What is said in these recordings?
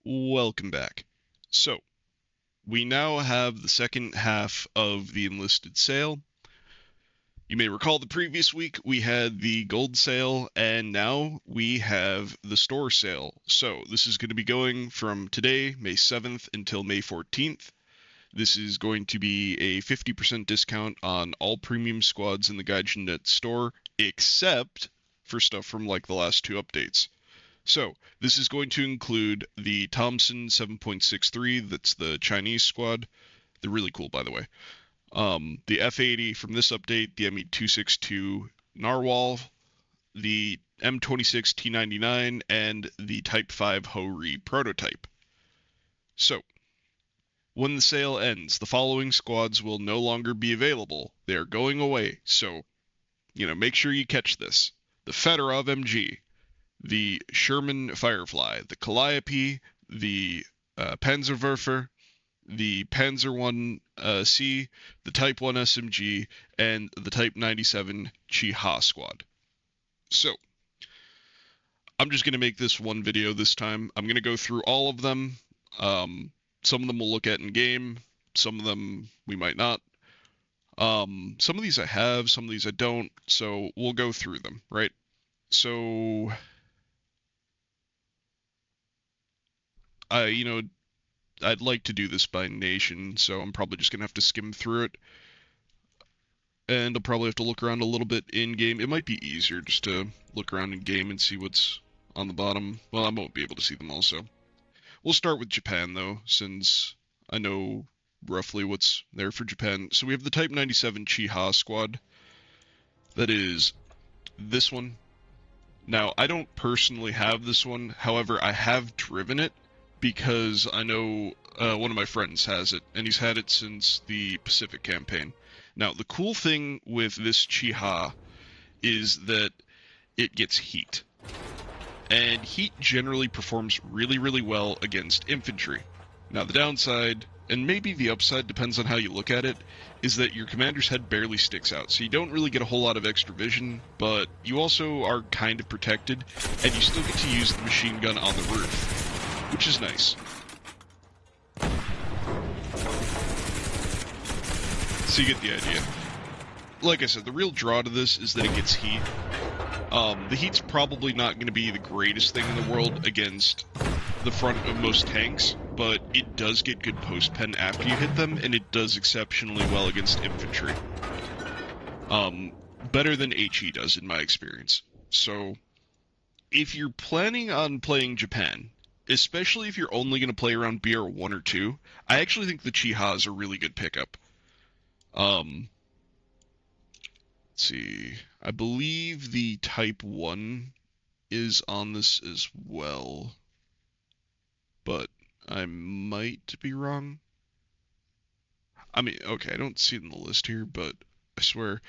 Welcome back. So, we now have the second half of the Enlisted sale. You may recall the previous week we had the gold sale, and now we have the store sale. So, this is going to be going from today, May 7th, until May 14th. This is going to be a 50% discount on all premium squads in the Gaijin.net store, except for stuff from like the last two updates. So, this is going to include the Thompson 7.63, that's the Chinese squad. They're really cool, by the way. The F-80 from this update, the ME-262 Narwhal, the M26 T99, and the Type 5 Ho-Ri prototype. So, when the sale ends, the following squads will no longer be available. They are going away, so, make sure you catch this. The Fedorov MG, the Sherman Firefly, the Calliope, the Panzerwerfer, the Panzer 1C, the Type 1 SMG, and the Type 97 Chi-Ha squad. So, I'm just going to make this one video this time. I'm going to go through all of them. Some of them we'll look at in game. Some of them we might not. Some of these I have, some of these I don't. So we'll go through them, right? So I'd like to do this by nation, so I'm probably just going to have to skim through it. And I'll probably have to look around a little bit in-game. It might be easier just to look around in-game and see what's on the bottom. Well, I won't be able to see them also. We'll start with Japan, though, since I know roughly what's there for Japan. So we have the Type 97 Chi-Ha squad. That is this one. Now, I don't personally have this one. However, I have driven it because I know one of my friends has it, and he's had it since the Pacific campaign. Now, the cool thing with this Chi-Ha is that it gets heat. And heat generally performs really, really well against infantry. Now, the downside, and maybe the upside, depends on how you look at it, is that your commander's head barely sticks out. So you don't really get a whole lot of extra vision, but you also are kind of protected, and you still get to use the machine gun on the roof, which is nice. So you get the idea. Like I said, the real draw to this is that it gets heat. The heat's probably not going to be the greatest thing in the world against the front of most tanks, but it does get good post-pen after you hit them, and it does exceptionally well against infantry. Better than HE does, in my experience. So, if you're planning on playing Japan, especially if you're only going to play around BR 1 or 2, I actually think the Chi-Ha is a really good pickup. Let's see. I believe the Type 1 is on this as well, but I might be wrong. I mean, okay, I don't see it in the list here, but I swear.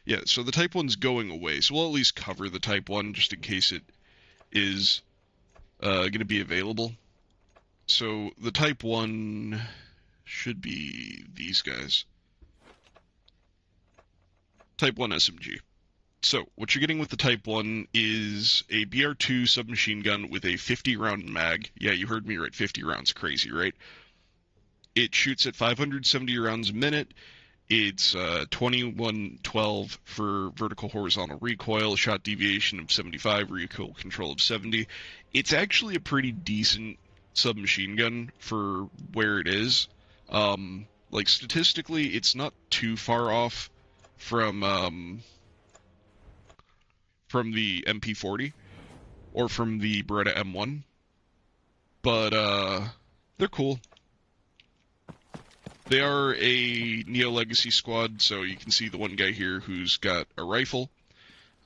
Yeah, so the Type 1's going away, so we'll at least cover the Type 1 just in case it is going to be available. So the Type 1 should be these guys. Type 1 SMG. So, what you're getting with the Type 1 is a BR2 submachine gun with a 50-round mag. Yeah, you heard me right, 50 rounds. Crazy, right? It shoots at 570 rounds a minute. It's 2112 for vertical horizontal recoil, shot deviation of 75, recoil control of 70. It's actually a pretty decent submachine gun for where it is. Like, statistically, it's not too far off from the MP40 or from the Beretta M1, but they're cool. They are a Neo Legacy squad, so you can see the one guy here who's got a rifle.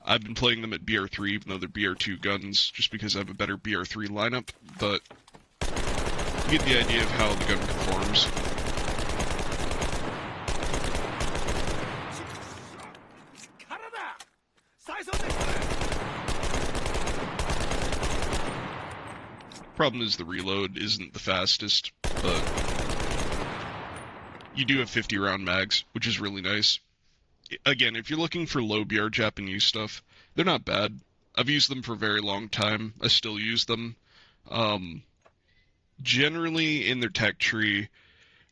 I've been playing them at BR3, even though they're BR2 guns, just because I have a better BR3 lineup, but you get the idea of how the gun performs. Problem is the reload isn't the fastest, but you do have 50-round mags, which is really nice. Again, if you're looking for low BR Japanese stuff, they're not bad. I've used them for a very long time. I still use them. Generally, in their tech tree,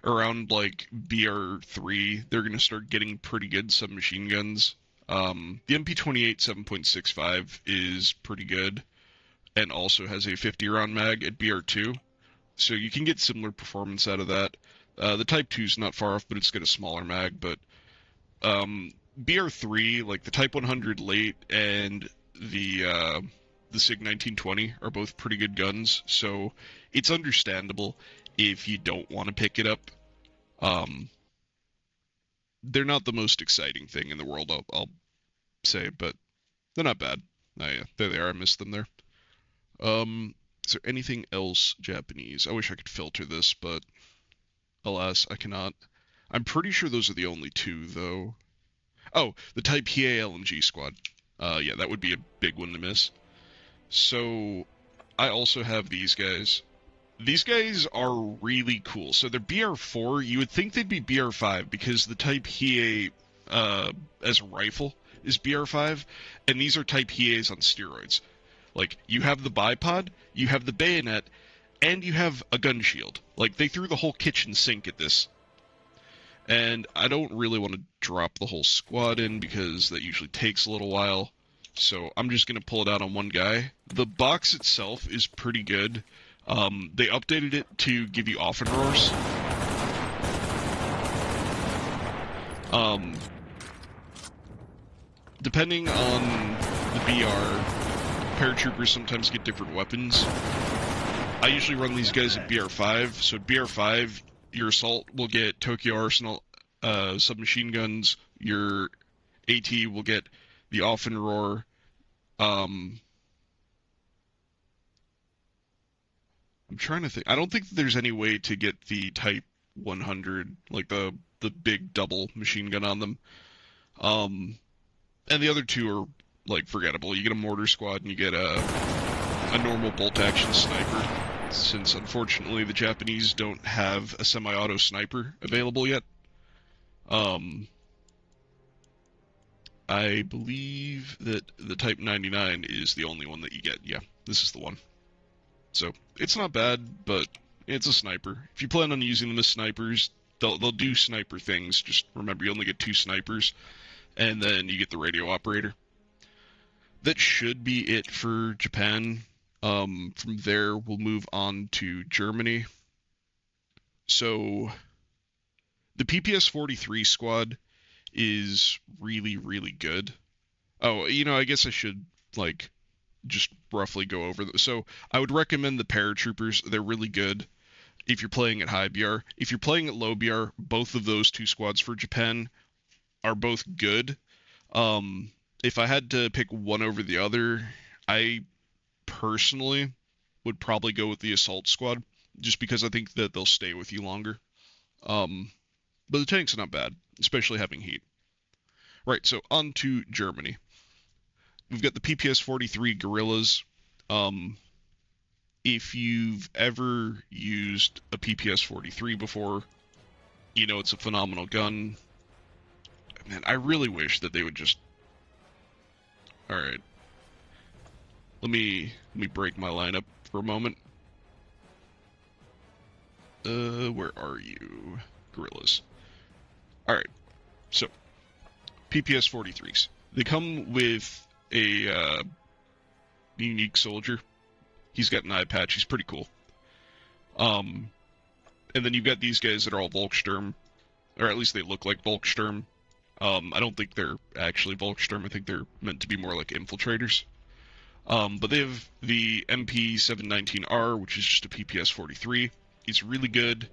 around like BR3, they're going to start getting pretty good submachine guns. The MP28 7.65 is pretty good and also has a 50 round mag at BR2, so you can get similar performance out of that. The Type 2 is not far off, but it's got a smaller mag. But BR3, like the Type 100 late and the SIG 1920 are both pretty good guns, so it's understandable if you don't want to pick it up. Um, they're not the most exciting thing in the world, I'll say, but they're not bad. Oh, yeah, there they are. I missed them there. Is there anything else Japanese? I wish I could filter this, but alas, I cannot. I'm pretty sure those are the only two, though. Oh, the Type PA LMG squad. Yeah, that would be a big one to miss. So, I also have these guys. These guys are really cool. So they're BR4. You would think they'd be BR5 because the Type HE as a rifle is BR5, and these are Type HEs on steroids. Like, you have the bipod, you have the bayonet, and you have a gun shield. Like, they threw the whole kitchen sink at this. And I don't really want to drop the whole squad in because that usually takes a little while. So I'm just going to pull it out on one guy. The box itself is pretty good. They updated it to give you off and roars. Depending on the BR, paratroopers sometimes get different weapons. I usually run these guys at BR5, so BR5, your assault will get Tokyo Arsenal submachine guns, your AT will get the off and roar. I'm trying to think. I don't think there's any way to get the Type 100, like the big double machine gun on them. And the other two are like forgettable. You get a mortar squad and you get a normal bolt action sniper. Since unfortunately the Japanese don't have a semi-auto sniper available yet. I believe that the Type 99 is the only one that you get. Yeah, this is the one. So, it's not bad, but it's a sniper. If you plan on using them as snipers, they'll do sniper things. Just remember, you only get 2 snipers, and then you get the radio operator. That should be it for Japan. From there, we'll move on to Germany. So, the PPS-43 squad is really, really good. Oh, I guess I should, like, just roughly go over them. So I would recommend the paratroopers. They're really good if you're playing at high BR. If you're playing at low BR, both of those 2 squads for Japan are both good. If I had to pick one over the other, I personally would probably go with the assault squad, just because I think that they'll stay with you longer. But the tanks are not bad, especially having heat. Right, so on to Germany. We've got the PPS-43 Guerrillas. If you've ever used a PPS-43 before, you know it's a phenomenal gun. Man, I really wish that they would just... Alright. Let me break my lineup for a moment. Where are you? Guerrillas. Alright, so, PPS-43s. They come with a unique soldier. He's got an eye patch. He's pretty cool. And then you've got these guys that are all Volkssturm, or at least they look like Volkssturm. I don't think they're actually Volkssturm. I think they're meant to be more like infiltrators. But they have the MP719R, which is just a PPS-43. It's really good.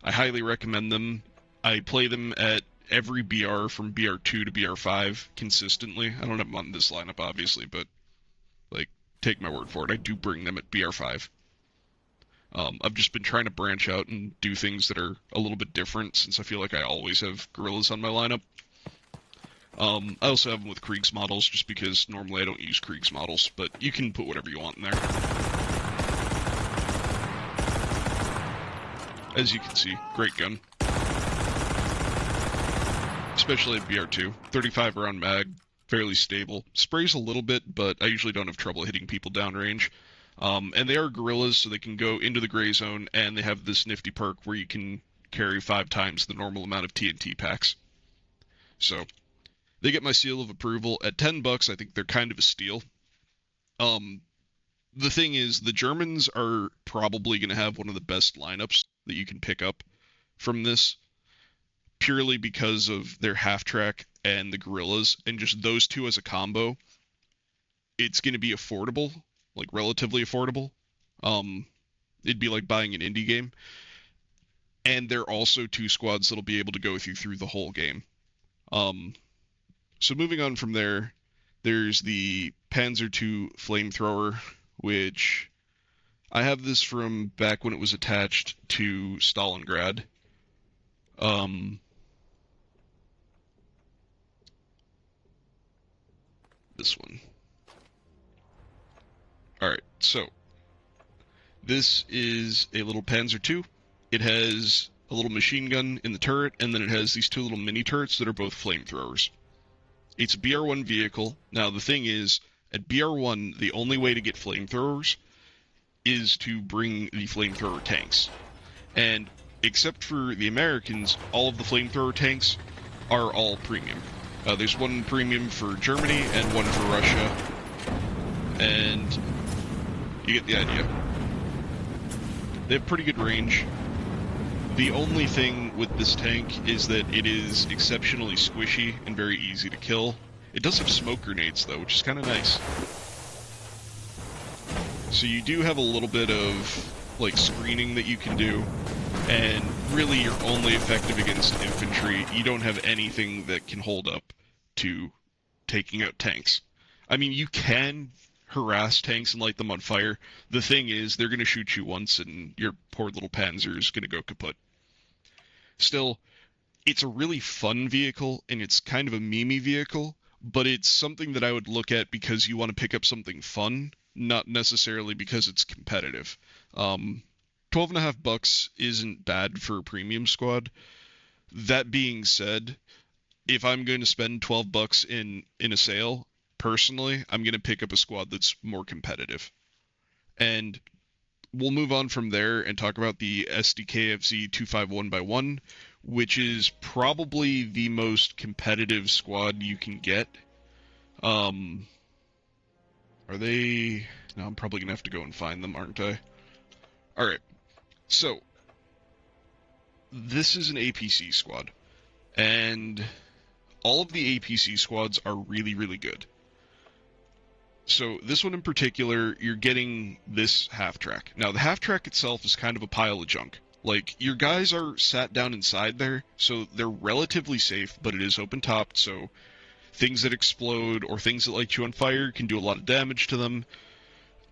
I highly recommend them. I play them at every BR from BR2 to BR5 consistently. I don't have them on this lineup, obviously, but, like, take my word for it. I do bring them at BR5. I've just been trying to branch out and do things that are a little bit different, since I feel like I always have Guerrillas on my lineup. I also have them with Kriegs models, just because normally I don't use Kriegs models, but you can put whatever you want in there. As you can see, great gun. Especially at BR2. 35 round mag, fairly stable. Sprays a little bit, but I usually don't have trouble hitting people downrange. And they are guerrillas, so they can go into the gray zone, and they have this nifty perk where you can carry 5 times the normal amount of TNT packs. So they get my seal of approval at $10. I think they're kind of a steal. Um, the thing is, the Germans are probably going to have one of the best lineups that you can pick up from this, purely because of their half track and the guerrillas, and just those two as a combo. It's going to be affordable, like relatively affordable. Um, it'd be like buying an indie game, and they're also two squads that'll be able to go with you through the whole game. Um, so moving on from there, there's the Panzer II flamethrower, which I have this from back when it was attached to Stalingrad. This one. Alright, so this is a little Panzer II. It has a little machine gun in the turret, and then it has these two little mini turrets that are both flamethrowers. It's a BR1 vehicle. Now, the thing is, at BR1, the only way to get flamethrowers is to bring the flamethrower tanks. And except for the Americans, all of the flamethrower tanks are all premium. There's one premium for Germany and one for Russia. And you get the idea. They have pretty good range. The only thing with this tank is that it is exceptionally squishy and very easy to kill. It does have smoke grenades, though, which is kind of nice. So you do have a little bit of, like, screening that you can do, and really you're only effective against infantry. You don't have anything that can hold up to taking out tanks. I mean, you can harass tanks and light them on fire. The thing is, they're going to shoot you once, and your poor little Panzer is going to go kaput. Still, it's a really fun vehicle, and it's kind of a memey vehicle, but it's something that I would look at because you want to pick up something fun, not necessarily because it's competitive. $12.50 isn't bad for a premium squad. That being said, if I'm going to spend $12 in a sale, personally, I'm going to pick up a squad that's more competitive. And we'll move on from there and talk about the SDKFZ 251x1, which is probably the most competitive squad you can get. Are they... No, I'm probably going to have to go and find them, aren't I? Alright, so this is an APC squad, and all of the APC squads are really, really good. So this one in particular, you're getting this half-track. Now, the half-track itself is kind of a pile of junk. Like, your guys are sat down inside there, so they're relatively safe, but it is open-topped, so things that explode or things that light you on fire can do a lot of damage to them.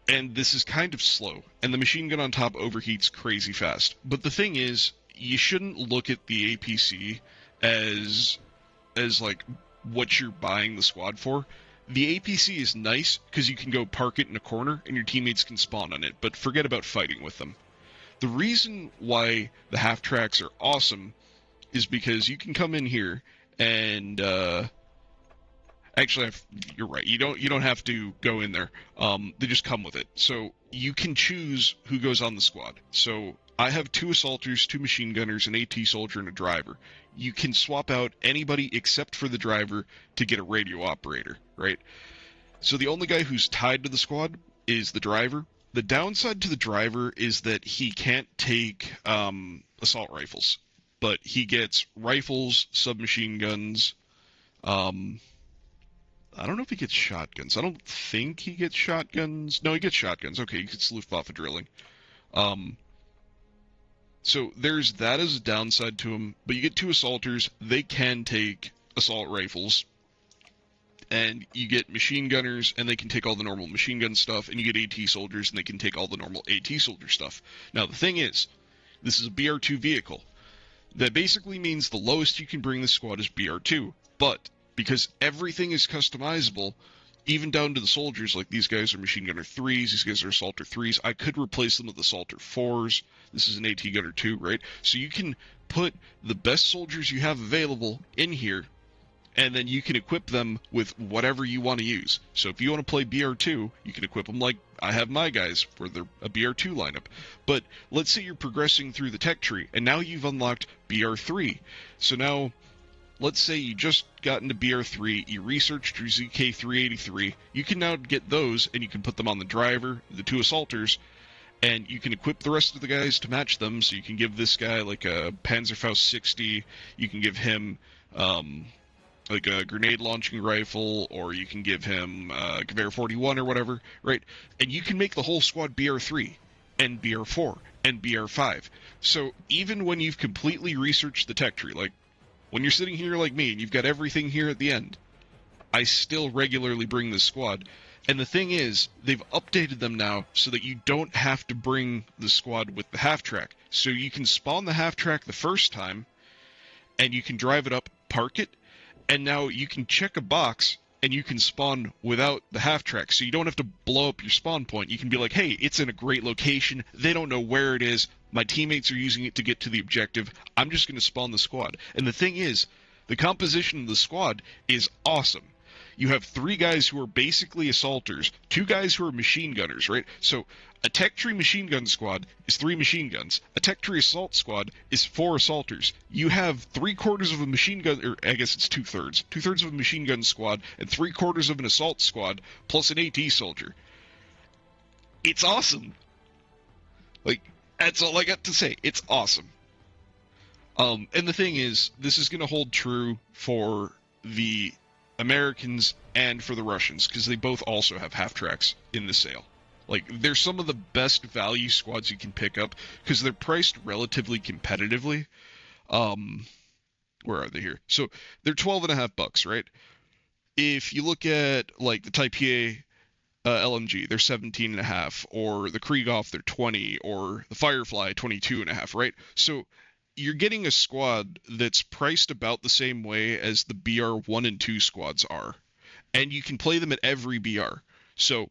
And this is kind of slow, and the machine gun on top overheats crazy fast. But the thing is, you shouldn't look at the APC as like what you're buying the squad for. The APC is nice because you can go park it in a corner and your teammates can spawn on it, but forget about fighting with them. The reason why the half tracks are awesome is because you can come in here and actually, you're right. You don't have to go in there. They just come with it. So you can choose who goes on the squad. So I have 2 assaulters, 2 machine gunners, an AT soldier, and a driver. You can swap out anybody except for the driver to get a radio operator, right? So the only guy who's tied to the squad is the driver. The downside to the driver is that he can't take assault rifles, but he gets rifles, submachine guns. I don't know if he gets shotguns. I don't think he gets shotguns. No, he gets shotguns. Okay, he gets Luftwaffe drilling. So there's that as a downside to him, but you get 2 assaulters. They can take assault rifles, and you get machine gunners, and they can take all the normal machine gun stuff, and you get AT soldiers, and they can take all the normal AT soldier stuff. Now, the thing is, this is a BR2 vehicle. That basically means the lowest you can bring the squad is BR2, but because everything is customizable, even down to the soldiers, like these guys are machine gunner 3s, these guys are assaulter 3s, I could replace them with assaulter 4s, this is an AT gunner 2, right? So you can put the best soldiers you have available in here, and then you can equip them with whatever you want to use. So if you want to play BR2, you can equip them like I have my guys, where they're a BR2 lineup. But let's say you're progressing through the tech tree, and now you've unlocked BR3. So now, let's say you just got into BR3, you researched your ZK383, you can now get those, and you can put them on the driver, the two assaulters, and you can equip the rest of the guys to match them. So you can give this guy like a Panzerfaust 60, you can give him like a grenade launching rifle, or you can give him Gewehr 41 or whatever, right? And you can make the whole squad BR3 and BR4 and BR5. So even when you've completely researched the tech tree, like when you're sitting here like me and you've got everything here at the end, I still regularly bring this squad. And the thing is, they've updated them now so that you don't have to bring the squad with the half-track. So you can spawn the half-track the first time, and you can drive it up, park it, and now you can check a box, and you can spawn without the half-track. So you don't have to blow up your spawn point. You can be like, hey, it's in a great location. They don't know where it is. My teammates are using it to get to the objective. I'm just going to spawn the squad. And the thing is, the composition of the squad is awesome. You have 3 guys who are basically assaulters, 2 guys who are machine gunners, right? So a tech tree machine gun squad is 3 machine guns. A tech tree assault squad is 4 assaulters. You have 3/4 of a machine gun, or I guess it's 2/3. 2/3 of a machine gun squad and 3/4 of an assault squad plus an AT soldier. It's awesome. Like, that's all I got to say. It's awesome. And the thing is, this is going to hold true for the Americans and for the Russians, because they both also have half-tracks in the sale. Like, they're some of the best value squads you can pick up, because they're priced relatively competitively. Where are they here? So, they're $12.50, right? If you look at, like, the Type A LMG, they're 17.5, or the Krieghoff, they're 20, or the Firefly, 22.5, right? So, you're getting a squad that's priced about the same way as the BR 1 and 2 squads are. And you can play them at every BR. So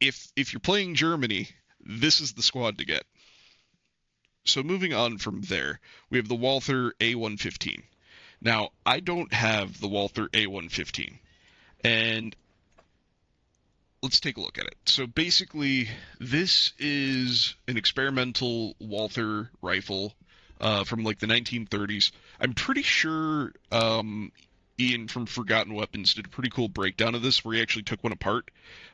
if you're playing Germany, this is the squad to get. So moving on from there, we have the Walther A115. Now, I don't have the Walther A115. And let's take a look at it. So basically, this is an experimental Walther rifle from like the 1930s. I'm pretty sure Ian from Forgotten Weapons did a pretty cool breakdown of this where he actually took one apart.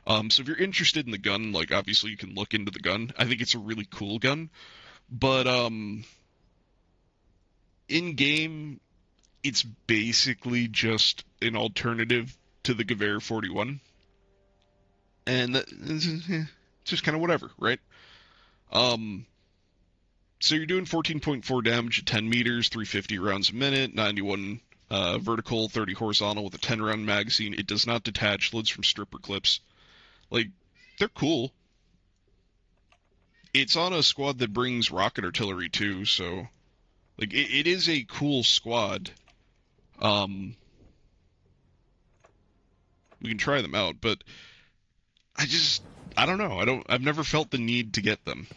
So if you're interested in the gun, like obviously you can look into the gun. I think it's a really cool gun. But in game, it's basically just an alternative to the Gewehr 41. And it's just kind of whatever, right? So you're doing 14.4 damage at 10 meters, 350 rounds a minute, 91 vertical, 30 horizontal with a 10-round magazine. It does not detach, loads from stripper clips. Like, they're cool. It's on a squad that brings rocket artillery too, so like it is a cool squad. We can try them out, but I don't know. I've never felt the need to get them.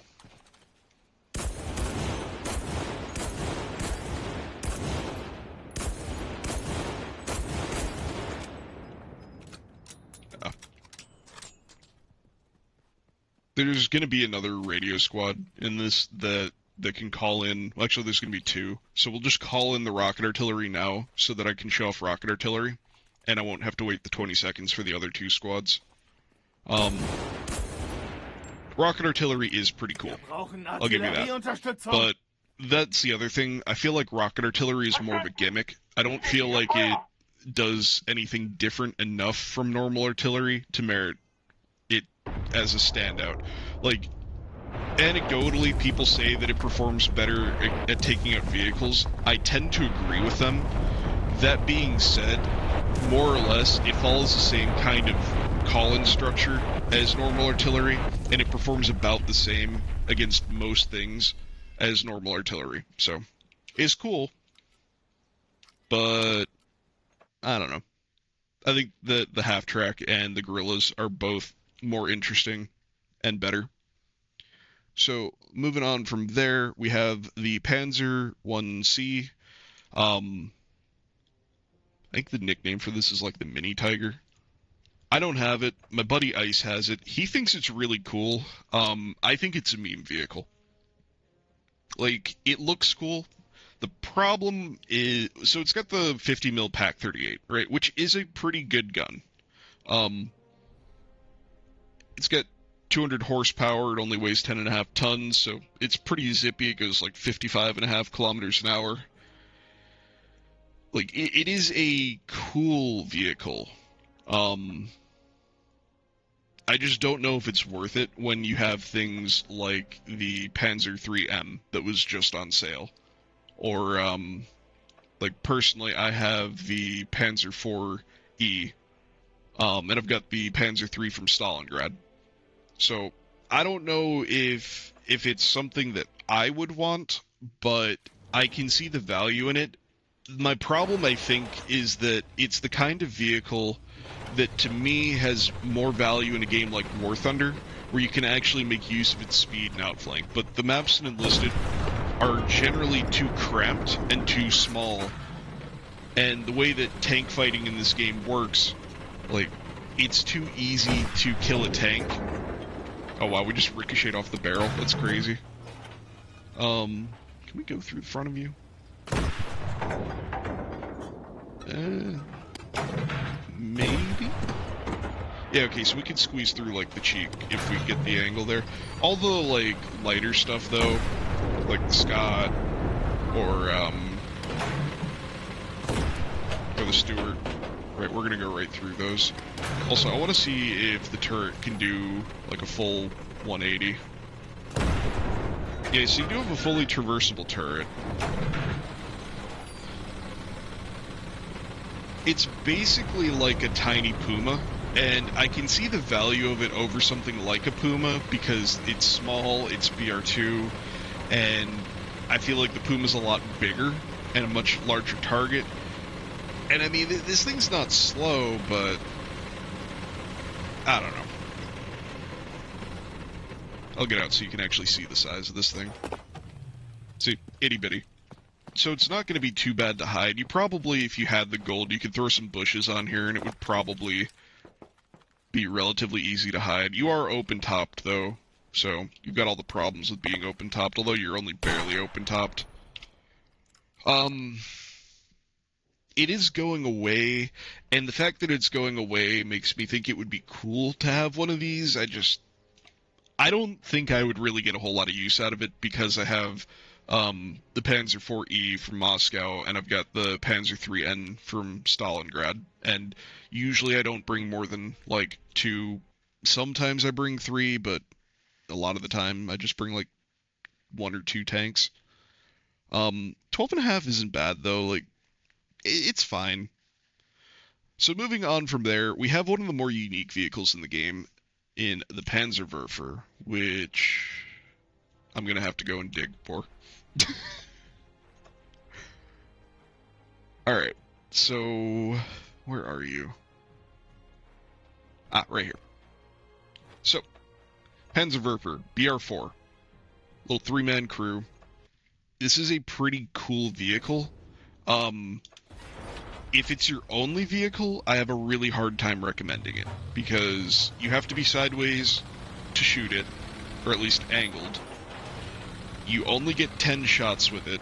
There's going to be another radio squad in this that can call in. Well, actually, there's going to be 2. So we'll just call in the rocket artillery now so that I can show off rocket artillery. And I won't have to wait the 20 seconds for the other 2 squads. Rocket artillery is pretty cool. I'll give you that. But that's the other thing. I feel like rocket artillery is more of a gimmick. I don't feel like it does anything different enough from normal artillery to merit it as a standout. Like, anecdotally, people say that it performs better at taking out vehicles. I tend to agree with them. That being said, more or less, it follows the same kind of call-in structure as normal artillery, and it performs about the same against most things as normal artillery. So, it's cool, but I don't know. I think the half-track and the guerrillas are both more interesting and better. So, moving on from there, we have the Panzer 1C. I think the nickname for this is like the Mini Tiger. I don't have it. My buddy Ice has it. He thinks it's really cool. I think it's a meme vehicle. Like, it looks cool. The problem is, so it's got the 50 mil Pack 38, right? Which is a pretty good gun. Um, it's got 200 horsepower. It only weighs 10.5 tons, so it's pretty zippy. It goes like 55.5 kilometers an hour. Like, it is a cool vehicle. I just don't know if it's worth it when you have things like the Panzer III-M that was just on sale. Or, like, personally, I have the Panzer IV-E, and I've got the Panzer III from Stalingrad. So, I don't know if it's something that I would want, but I can see the value in it. My problem, I think, is that it's the kind of vehicle that, to me, has more value in a game like War Thunder, where you can actually make use of its speed and outflank. But the maps in Enlisted are generally too cramped and too small. And the way that tank fighting in this game works, like, it's too easy to kill a tank. Oh wow, we just ricocheted off the barrel. That's crazy. Can we go through the front of you? Maybe? Yeah, okay, so we can squeeze through, like, the cheek if we get the angle there. All the, like, lighter stuff, though, like the Scott, or the Stewart, right, we're gonna go right through those. Also, I want to see if the turret can do, like, a full 180. Yeah, so you do have a fully traversable turret. It's basically like a tiny Puma, and I can see the value of it over something like a Puma because it's small, it's BR2, and I feel like the Puma's a lot bigger and a much larger target. And I mean, this thing's not slow, but I don't know. I'll get out so you can actually see the size of this thing. See, itty bitty. So it's not going to be too bad to hide. You probably, if you had the gold, you could throw some bushes on here and it would probably be relatively easy to hide. You are open-topped, though, so you've got all the problems with being open-topped, although you're only barely open-topped. It is going away, and the fact that it's going away makes me think it would be cool to have one of these. I don't think I would really get a whole lot of use out of it because I have the Panzer IV-E from Moscow, and I've got the Panzer III-N from Stalingrad, and usually I don't bring more than, like, 2. Sometimes I bring 3, but a lot of the time I just bring, like, 1 or 2 tanks. 12.5 isn't bad, though. Like, it's fine. So moving on from there, we have one of the more unique vehicles in the game in the Panzerwerfer, which I'm going to have to go and dig for. Alright, so where are you? Ah, right here. So, Panzerwerfer, BR4, little 3-man crew. This is a pretty cool vehicle. If it's your only vehicle, I have a really hard time recommending it, because you have to be sideways to shoot it, or at least angled. You only get 10 shots with it.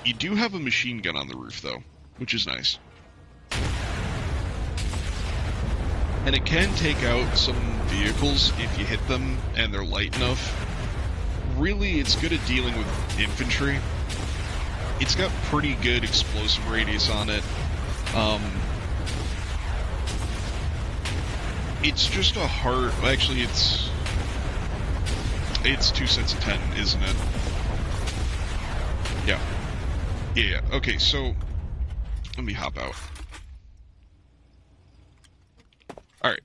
You do have a machine gun on the roof, though, which is nice. And it can take out some vehicles if you hit them and they're light enough. Really, it's good at dealing with infantry. It's got pretty good explosive radius on it. It's just a hard... Actually, it's 2 sets of 10, isn't it? Yeah. Yeah. Okay, so let me hop out. Alright.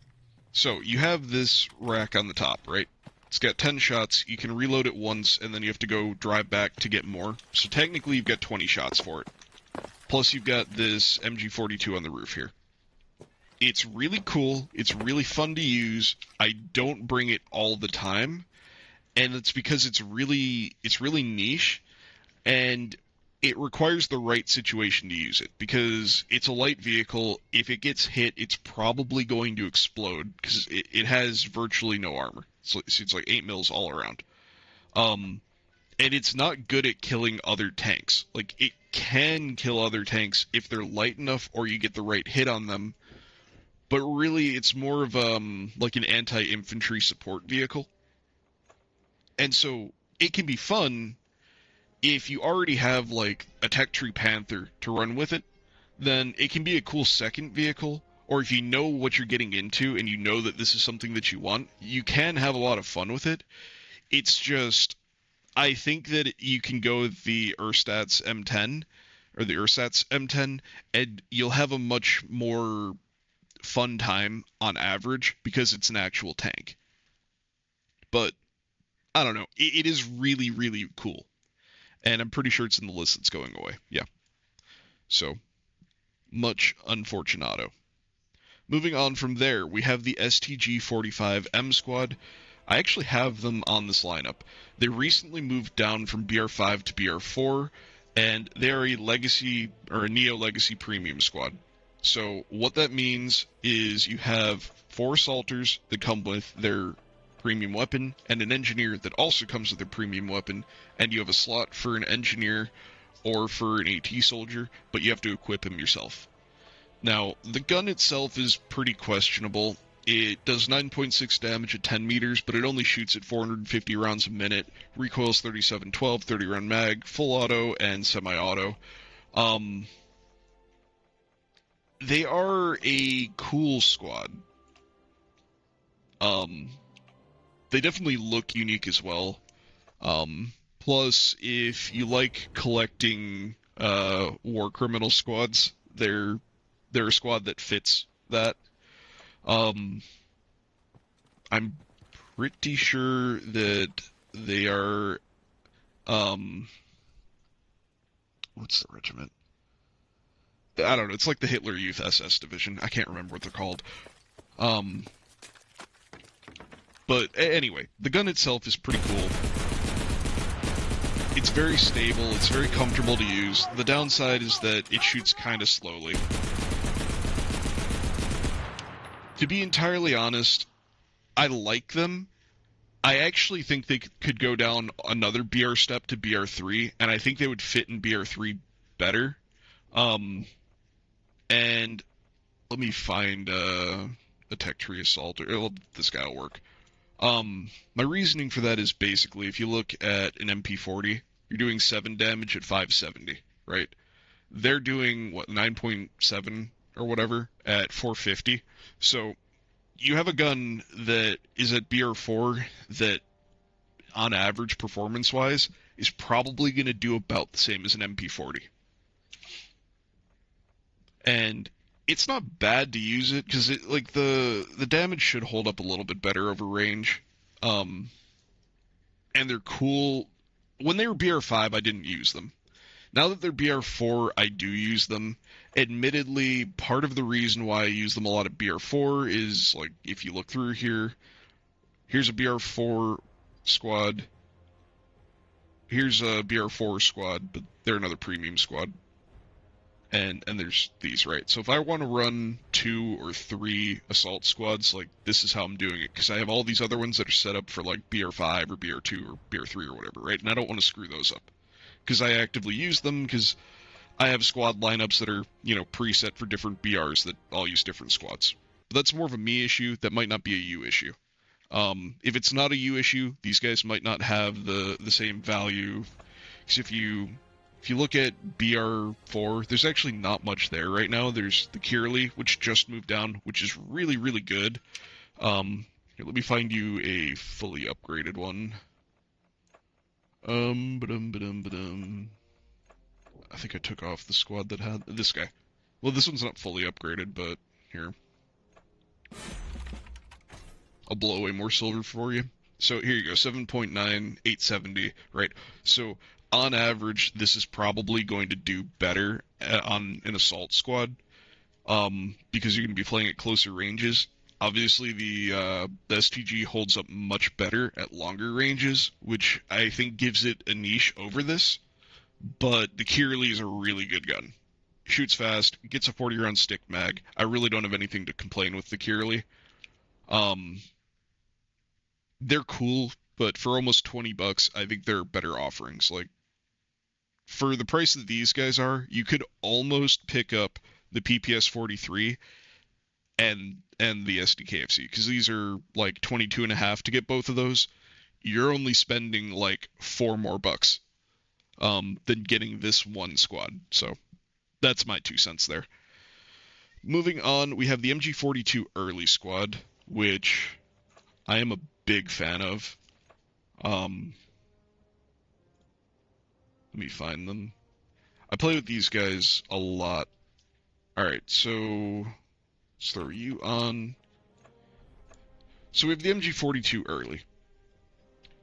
So you have this rack on the top, right? It's got 10 shots. You can reload it once, and then you have to go drive back to get more. So technically, you've got 20 shots for it. Plus, you've got this MG42 on the roof here. It's really cool. It's really fun to use. I don't bring it all the time, and it's because it's really niche. And it requires the right situation to use it because it's a light vehicle. If it gets hit, it's probably going to explode because it has virtually no armor. So it's like 8 mils all around. Um, and it's not good at killing other tanks. Like, it can kill other tanks if they're light enough or you get the right hit on them. But really, it's more of like an anti-infantry support vehicle. And so it can be fun if you already have like a Tech Tree Panther to run with it, then it can be a cool second vehicle. Or if you know what you're getting into and you know that this is something that you want, you can have a lot of fun with it. It's just, I think that you can go with the Urstats M10 or the Ursats M10, and you'll have a much more fun time on average because it's an actual tank. But I don't know, it is really, really cool. And I'm pretty sure it's in the list that's going away. Yeah. So, much unfortunato. Moving on from there, we have the STG-45 M Squad. I actually have them on this lineup. They recently moved down from BR5 to BR4, and they are a legacy or a Neo Legacy Premium Squad. So what that means is you have 4 assaulters that come with their premium weapon, and an engineer that also comes with their premium weapon, and you have a slot for an engineer or for an AT soldier, but you have to equip him yourself. Now, the gun itself is pretty questionable. It does 9.6 damage at 10 meters, but it only shoots at 450 rounds a minute, recoils 37-12, 30 round mag, full auto, and semi-auto. They are a cool squad. They definitely look unique as well. Plus, if you like collecting war criminal squads, they're a squad that fits that. Um, I'm pretty sure that they are. What's the regiment? I don't know. It's like the Hitler Youth SS division. I can't remember what they're called. Um, but anyway, the gun itself is pretty cool. It's very stable. It's very comfortable to use. The downside is that it shoots kind of slowly. To be entirely honest, I like them. I actually think they could go down another BR step to BR3, and I think they would fit in BR3 better. And let me find a Tech Tree Assault. Or this guy will work. My reasoning for that is basically if you look at an MP40, you're doing 7 damage at 570, right? They're doing, what, 9.7 or whatever at 450. So you have a gun that is at BR4 that, on average, performance-wise, is probably going to do about the same as an MP40. And it's not bad to use it because like the damage should hold up a little bit better over range. And they're cool. When they were BR5, I didn't use them. Now that they're BR4, I do use them. Admittedly, part of the reason why I use them a lot at BR4 is, like, if you look through here, here's a BR4 squad. Here's a BR4 squad, but they're another premium squad. And there's these, right? So if I want to run 2 or 3 assault squads, like, this is how I'm doing it. Because I have all these other ones that are set up for, like, BR5 or BR2 or BR3 or whatever, right? And I don't want to screw those up. Because I actively use them, because I have squad lineups that are, preset for different BRs that all use different squads. But that's more of a me issue. That might not be a you issue. If it's not a you issue, these guys might not have the same value. Because if you look at BR4, there's actually not much there right now. There's the Kirley, which just moved down, which is really, really good. Here, let me find you a fully upgraded one. I think I took off the squad that had this guy. Well, this one's not fully upgraded, but here. I'll blow away more silver for you. So here you go, 7.9, 870, right? So on average, this is probably going to do better on an assault squad, because you're going to be playing at closer ranges. Obviously, the STG holds up much better at longer ranges, which I think gives it a niche over this. but the Kirli is a really good gun. Shoots fast, gets a 40 round stick mag. I really don't have anything to complain with the Kirli. Um, they're cool, but for almost 20 bucks, I think they're better offerings. Like for the price that these guys are, you could almost pick up the PPS 43 and the SDKFC because these are like 22 and a half to get both of those. You're only spending like 4 more bucks than getting this one squad. So that's my 2 cents there. Moving on, we have the MG42 early squad, which I am a big fan of. Um, Let me find them. I play with these guys a lot. All right, so let's throw you on. So we have the MG42 early.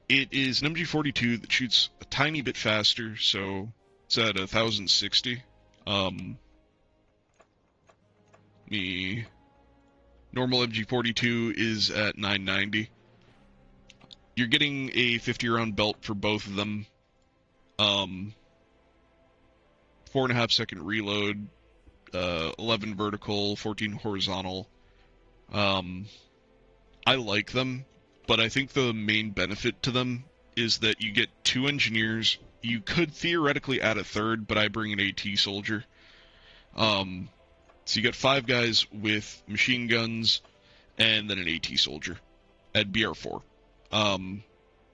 It is an MG42 that shoots a tiny bit faster, so it's at 1060. The normal MG42 is at 990. You're getting a 50 round belt for both of them. 4.5 second reload, 11 vertical, 14 horizontal. I like them, but I think the main benefit to them is that you get 2 engineers. You could theoretically add a third, but I bring an AT soldier. So you got 5 guys with machine guns and then an AT soldier at BR4.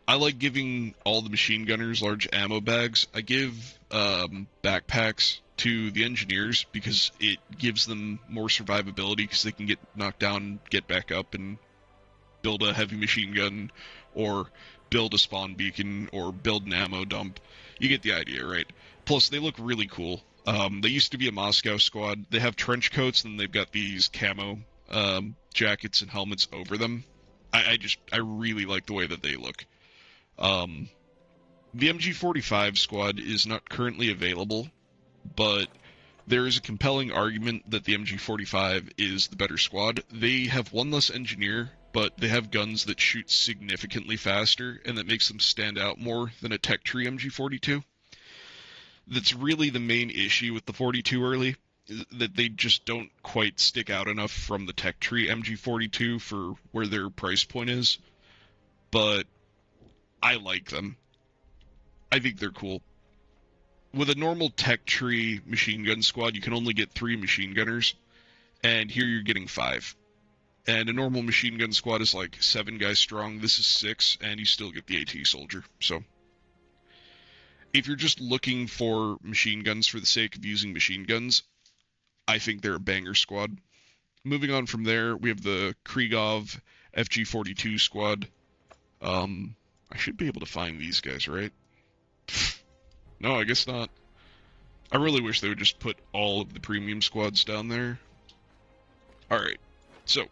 I like giving all the machine gunners large ammo bags. I give backpacks to the engineers because it gives them more survivability because they can get knocked down, get back up, and build a heavy machine gun or build a spawn beacon or build an ammo dump. You get the idea, right? Plus, they look really cool. They used to be a Moscow squad. They have trench coats and they've got these camo jackets and helmets over them. I really like the way that they look. Um, the MG45 squad is not currently available, but there is a compelling argument that the MG45 is the better squad. They have one less engineer, but they have guns that shoot significantly faster, and that makes them stand out more than a tech tree MG42. That's really the main issue with the 42 early, that they just don't quite stick out enough from the tech tree MG42 for where their price point is. But I like them. I think they're cool. With a normal tech tree machine gun squad, you can only get 3 machine gunners, and here you're getting 5. And a normal machine gun squad is like 7 guys strong. This is 6, and you still get the AT soldier. So if you're just looking for machine guns for the sake of using machine guns, I think they're a banger squad. Moving on from there, we have the Kriegov FG42 squad. I should be able to find these guys, right? No, I guess not. I really wish they would just put all of the premium squads down there. Alright, so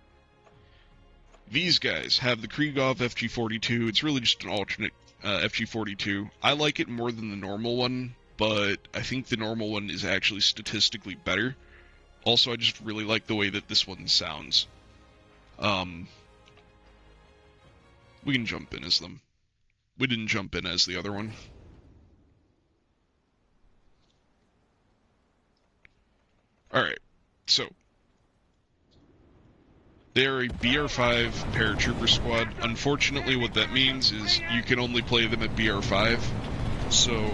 these guys have the Kriegov FG42. It's really just an alternate FG42. I like it more than the normal one, but I think the normal one is actually statistically better. Also, I just really like the way that this one sounds. We can jump in as them. We didn't jump in as the other one. Alright, so they are a BR5 paratrooper squad. Unfortunately, what that means is you can only play them at BR5. So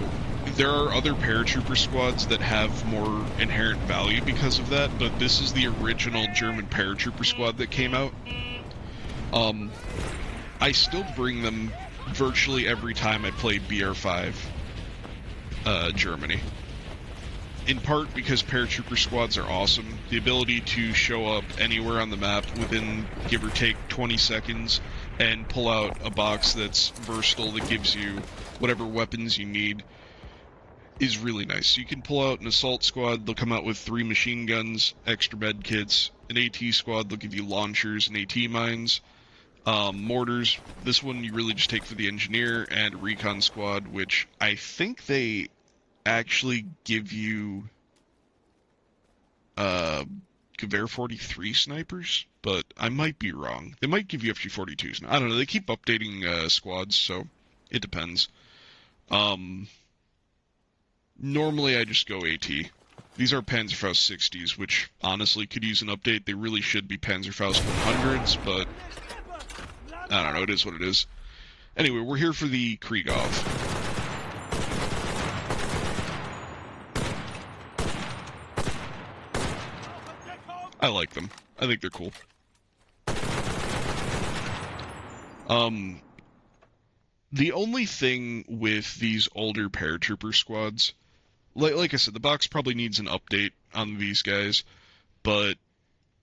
there are other paratrooper squads that have more inherent value because of that, but this is the original German paratrooper squad that came out. I still bring them virtually every time I play BR5 Germany. In part because paratrooper squads are awesome. The ability to show up anywhere on the map within, give or take, 20 seconds and pull out a box that's versatile that gives you whatever weapons you need is really nice. So you can pull out an assault squad, they'll come out with 3 machine guns, extra med kits. An AT squad, they'll give you launchers and AT mines. Mortars, this one you really just take for the engineer, and a recon squad, which I think they actually give you Gewehr 43 snipers, but I might be wrong. They might give you FG42s. I don't know. They keep updating squads, so it depends. Normally I just go AT. These are Panzerfaust 60s, which honestly could use an update. They really should be Panzerfaust 100s, but I don't know, it is what it is. Anyway, we're here for the Kriegov. I like them. I think they're cool. The only thing with these older paratrooper squads, like I said, the box probably needs an update on these guys, but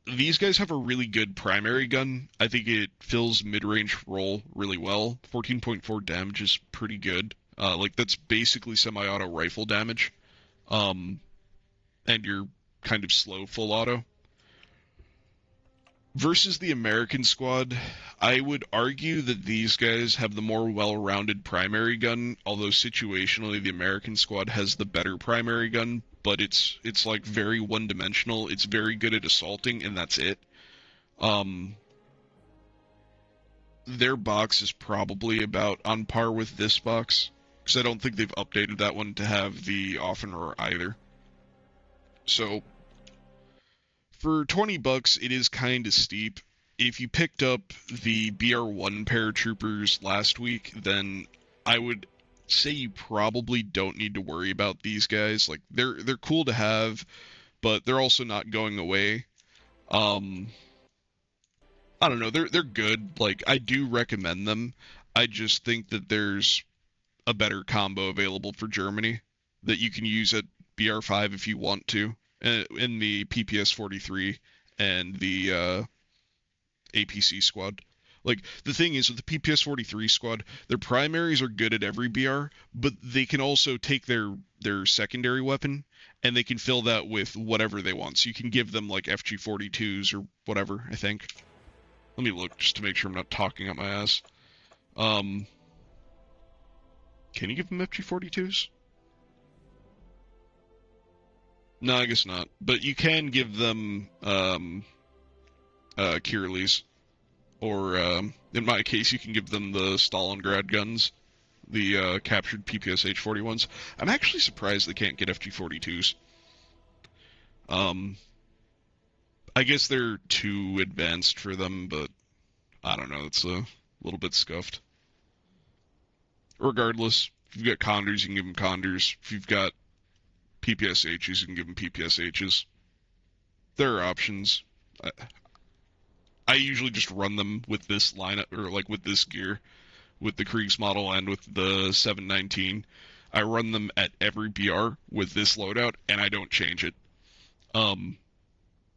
these guys have a really good primary gun. I think it fills mid-range role really well. 14.4 damage is pretty good. Like, that's basically semi-auto rifle damage. And you're kind of slow full auto. Versus the American squad, I would argue that these guys have the more well-rounded primary gun, although situationally the American squad has the better primary gun, but it's like very one-dimensional. It's very good at assaulting, and that's it. Their box is probably about on par with this box, because I don't think they've updated that one to have the off-and-roar either. So for 20 bucks, it is kind of steep. If you picked up the BR1 paratroopers last week, then I would say you probably don't need to worry about these guys. Like, they're cool to have, but they're also not going away. I don't know, they're good. Like, I do recommend them. I just think that there's a better combo available for Germany that you can use at BR5 if you want to. In the PPS 43 and the APC squad. Like, the thing is, with the PPS 43 squad, their primaries are good at every BR, but they can also take their secondary weapon, and they can fill that with whatever they want. So you can give them, like, FG 42s or whatever, I think. Let me look, just to make sure I'm not talking out my ass. Can you give them FG 42s? No, I guess not. But you can give them Kirli's. Or, in my case, you can give them the Stalingrad guns, the captured PPS H-41s. I'm actually surprised they can't get FG-42s. I guess they're too advanced for them, but I don't know, it's a little bit scuffed. Regardless, if you've got Condors, you can give them Condors. If you've got PPSHs, you can give them PPSHs. There are options. I usually just run them with this lineup, or like with this gear, with the Kriegs model and with the 719. I run them at every BR with this loadout, and I don't change it.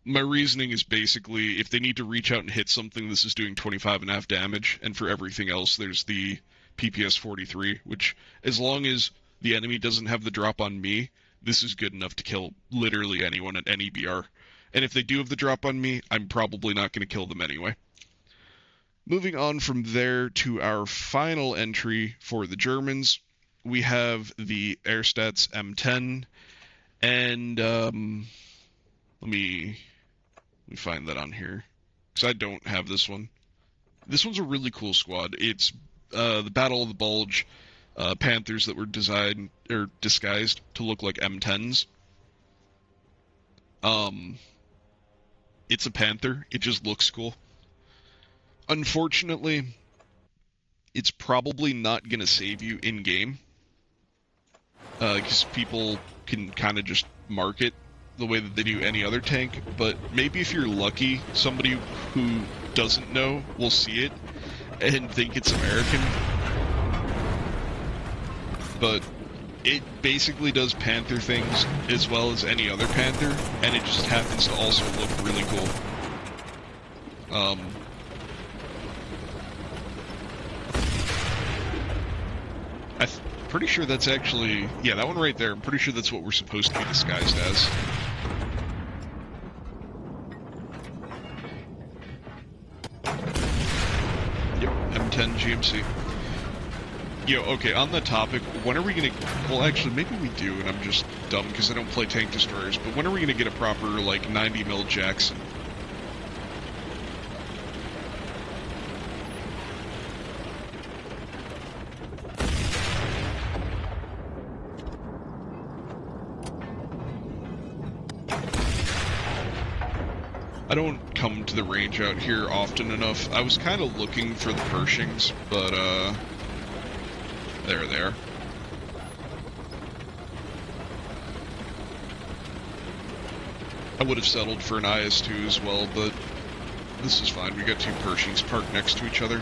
My reasoning is basically, if they need to reach out and hit something, this is doing 25.5 damage, and for everything else, there's the PPS 43, which, as long as the enemy doesn't have the drop on me, this is good enough to kill literally anyone at any BR. And if they do have the drop on me, I'm probably not going to kill them anyway. Moving on from there to our final entry for the Germans, we have the Airstats M10, and let me find that on here, because I don't have this one. This one's a really cool squad. It's the Battle of the Bulge Panthers that were designed or disguised to look like M10s. It's a Panther. It just looks cool. Unfortunately, it's probably not going to save you in-game, because people can kind of just mark it the way that they do any other tank, but maybe if you're lucky, somebody who doesn't know will see it and think it's American. But it basically does Panther things as well as any other Panther, and it just happens to also look really cool. I'm pretty sure that's actually... Yeah, that one right there, I'm pretty sure that's what we're supposed to be disguised as. Yep, M10 GMC. Yo, okay, on the topic, when are we gonna... Well, actually, maybe we do, and I'm just dumb because I don't play tank destroyers, but when are we gonna get a proper, like, 90mm Jackson? I don't come to the range out here often enough. I was kind of looking for the Pershings, but, there they are. I would have settled for an IS-2 as well, but this is fine. We got two Pershings parked next to each other.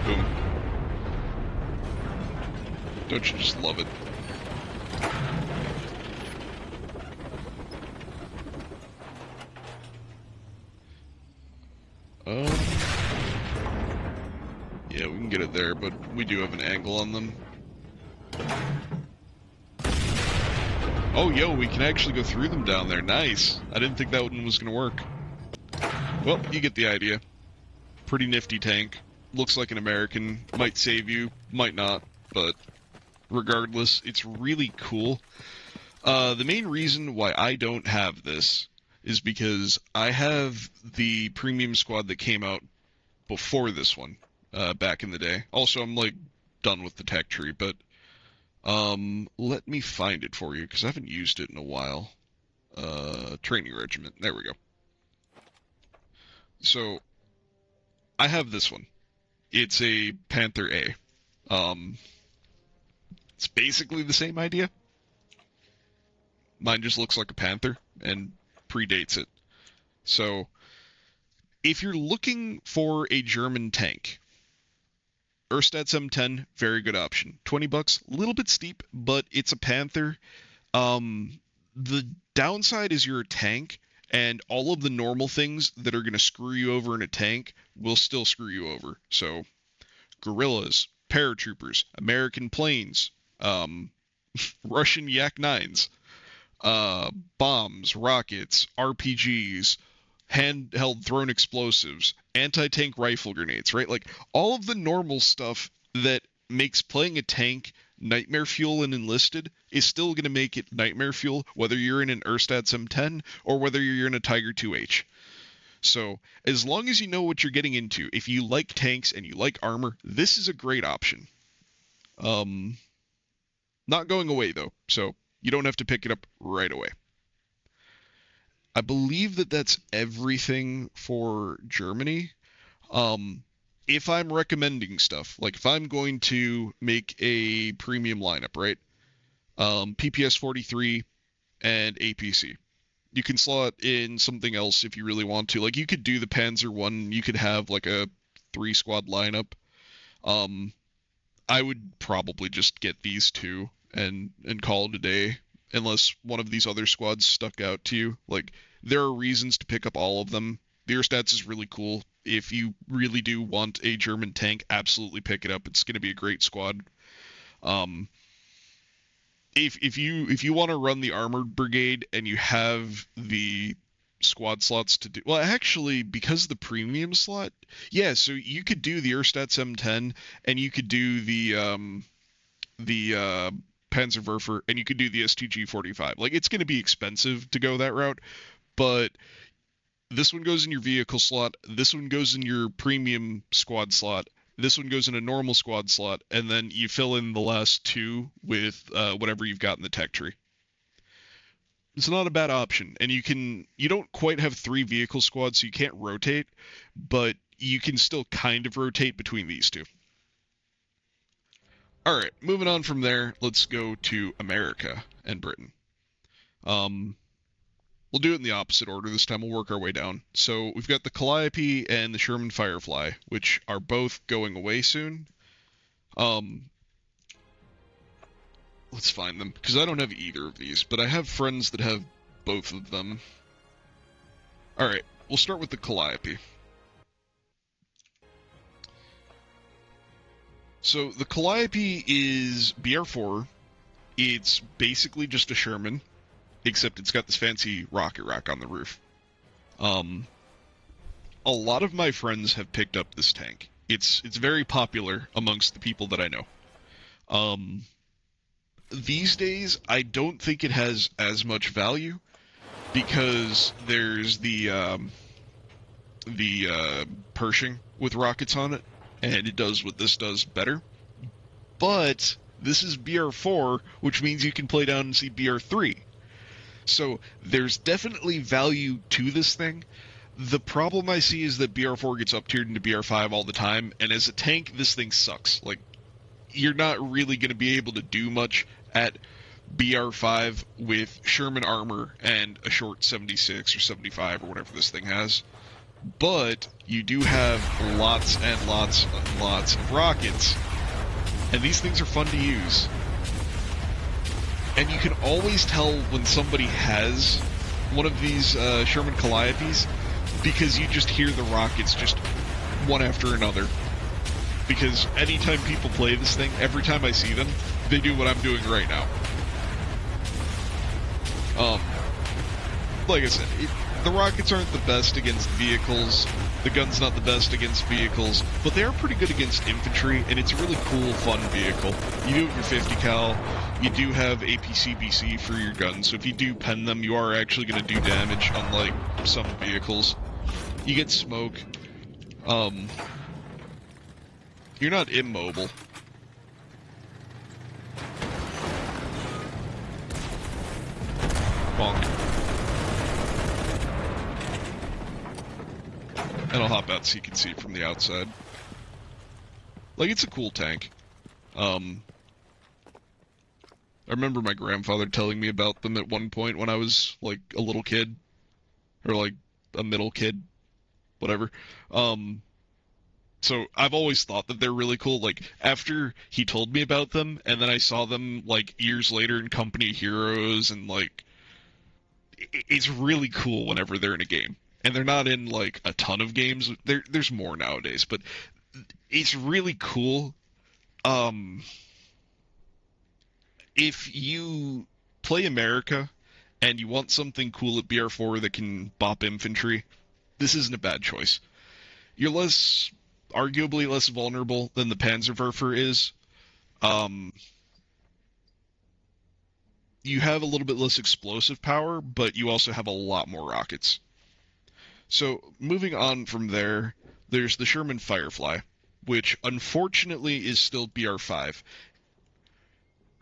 Boom. Don't you just love it? Yeah, we can get it there, but we do have an angle on them. Oh, yo, we can actually go through them down there. Nice. I didn't think that one was going to work. Well, you get the idea. Pretty nifty tank. Looks like an American. Might save you, might not, but regardless, it's really cool. The main reason why I don't have this is because I have the premium squad that came out before this one, back in the day. Also, I'm, like, done with the tech tree, but let me find it for you, because I haven't used it in a while. Training regiment. There we go. So, I have this one. It's a Panther A. It's basically the same idea. Mine just looks like a Panther and predates it. So, if you're looking for a German tank, Erstats M10, very good option. 20 bucks, a little bit steep, but it's a Panther. The downside is you're a tank, and all of the normal things that are going to screw you over in a tank will still screw you over. So, guerrillas, paratroopers, American planes, Russian Yak-9s, bombs, rockets, RPGs, handheld thrown explosives, anti-tank rifle grenades, right? Like, all of the normal stuff that makes playing a tank nightmare fuel and Enlisted is still going to make it nightmare fuel, whether you're in an Erstats M10 or whether you're in a Tiger 2H. So, as long as you know what you're getting into, if you like tanks and you like armor, this is a great option. Not going away, though, so you don't have to pick it up right away. I believe that that's everything for Germany. If I'm recommending stuff, like if I'm going to make a premium lineup, right? PPS 43 and APC. You can slot in something else if you really want to. Like, you could do the Panzer one, you could have like a 3-squad lineup. I would probably just get these two and call it a day, unless one of these other squads stuck out to you. Like, there are reasons to pick up all of them. The Erstats is really cool. If you really do want a German tank, absolutely pick it up. It's going to be a great squad. If you want to run the armored brigade and you have the squad slots to do, well, actually, because the premium slot, yeah, so you could do the Erstats M10 and you could do the Panzerwerfer and you could do the STG 45. Like, it's going to be expensive to go that route, but this one goes in your vehicle slot, this one goes in your premium squad slot, this one goes in a normal squad slot, and then you fill in the last two with whatever you've got in the tech tree. It's not a bad option, and you don't quite have 3 vehicle squads, so you can't rotate, but you can still kind of rotate between these two. Alright, moving on from there, let's go to America and Britain. We'll do it in the opposite order this time. We'll work our way down. So we've got the Calliope and the Sherman Firefly, which are both going away soon. Let's find them, because I don't have either of these, but I have friends that have both of them. Alright, we'll start with the Calliope. So the Calliope is BR4. It's basically just a Sherman, except it's got this fancy rocket rack on the roof. A lot of my friends have picked up this tank. It's very popular amongst the people that I know. These days, I don't think it has as much value, because there's the Pershing with rockets on it, and it does what this does better. But this is BR4, which means you can play down and see BR3. So there's definitely value to this thing. The problem I see is that BR4 gets up-tiered into BR5 all the time, and as a tank, this thing sucks. Like, you're not really going to be able to do much at BR5 with Sherman armor and a short 76 or 75 or whatever this thing has. But you do have lots and lots and lots of rockets, and these things are fun to use. And you can always tell when somebody has one of these Sherman Calliopes because you just hear the rockets just one after another. Because anytime people play this thing, every time I see them, they do what I'm doing right now. Like I said, the rockets aren't the best against vehicles, the gun's not the best against vehicles, but they are pretty good against infantry, and it's a really cool, fun vehicle. You do have your 50 cal, you do have APC-BC for your guns, so if you do pen them, you are actually going to do damage, unlike some vehicles. You get smoke. You're not immobile. Bonk. And I'll hop out so you can see it from the outside. Like, it's a cool tank. I remember my grandfather telling me about them at one point when I was, like, a little kid. Or, like, a middle kid. Whatever. So I've always thought that they're really cool. Like, after he told me about them, and then I saw them, like, years later in Company of Heroes, and, like, it's really cool whenever they're in a game. And they're not in, like, a ton of games. There's more nowadays, but it's really cool. If you play America and you want something cool at BR4 that can bop infantry, this isn't a bad choice. You're arguably less vulnerable than the Panzerwerfer is. You have a little bit less explosive power, but you also have a lot more rockets. So, moving on from there, there's the Sherman Firefly, which unfortunately is still BR5.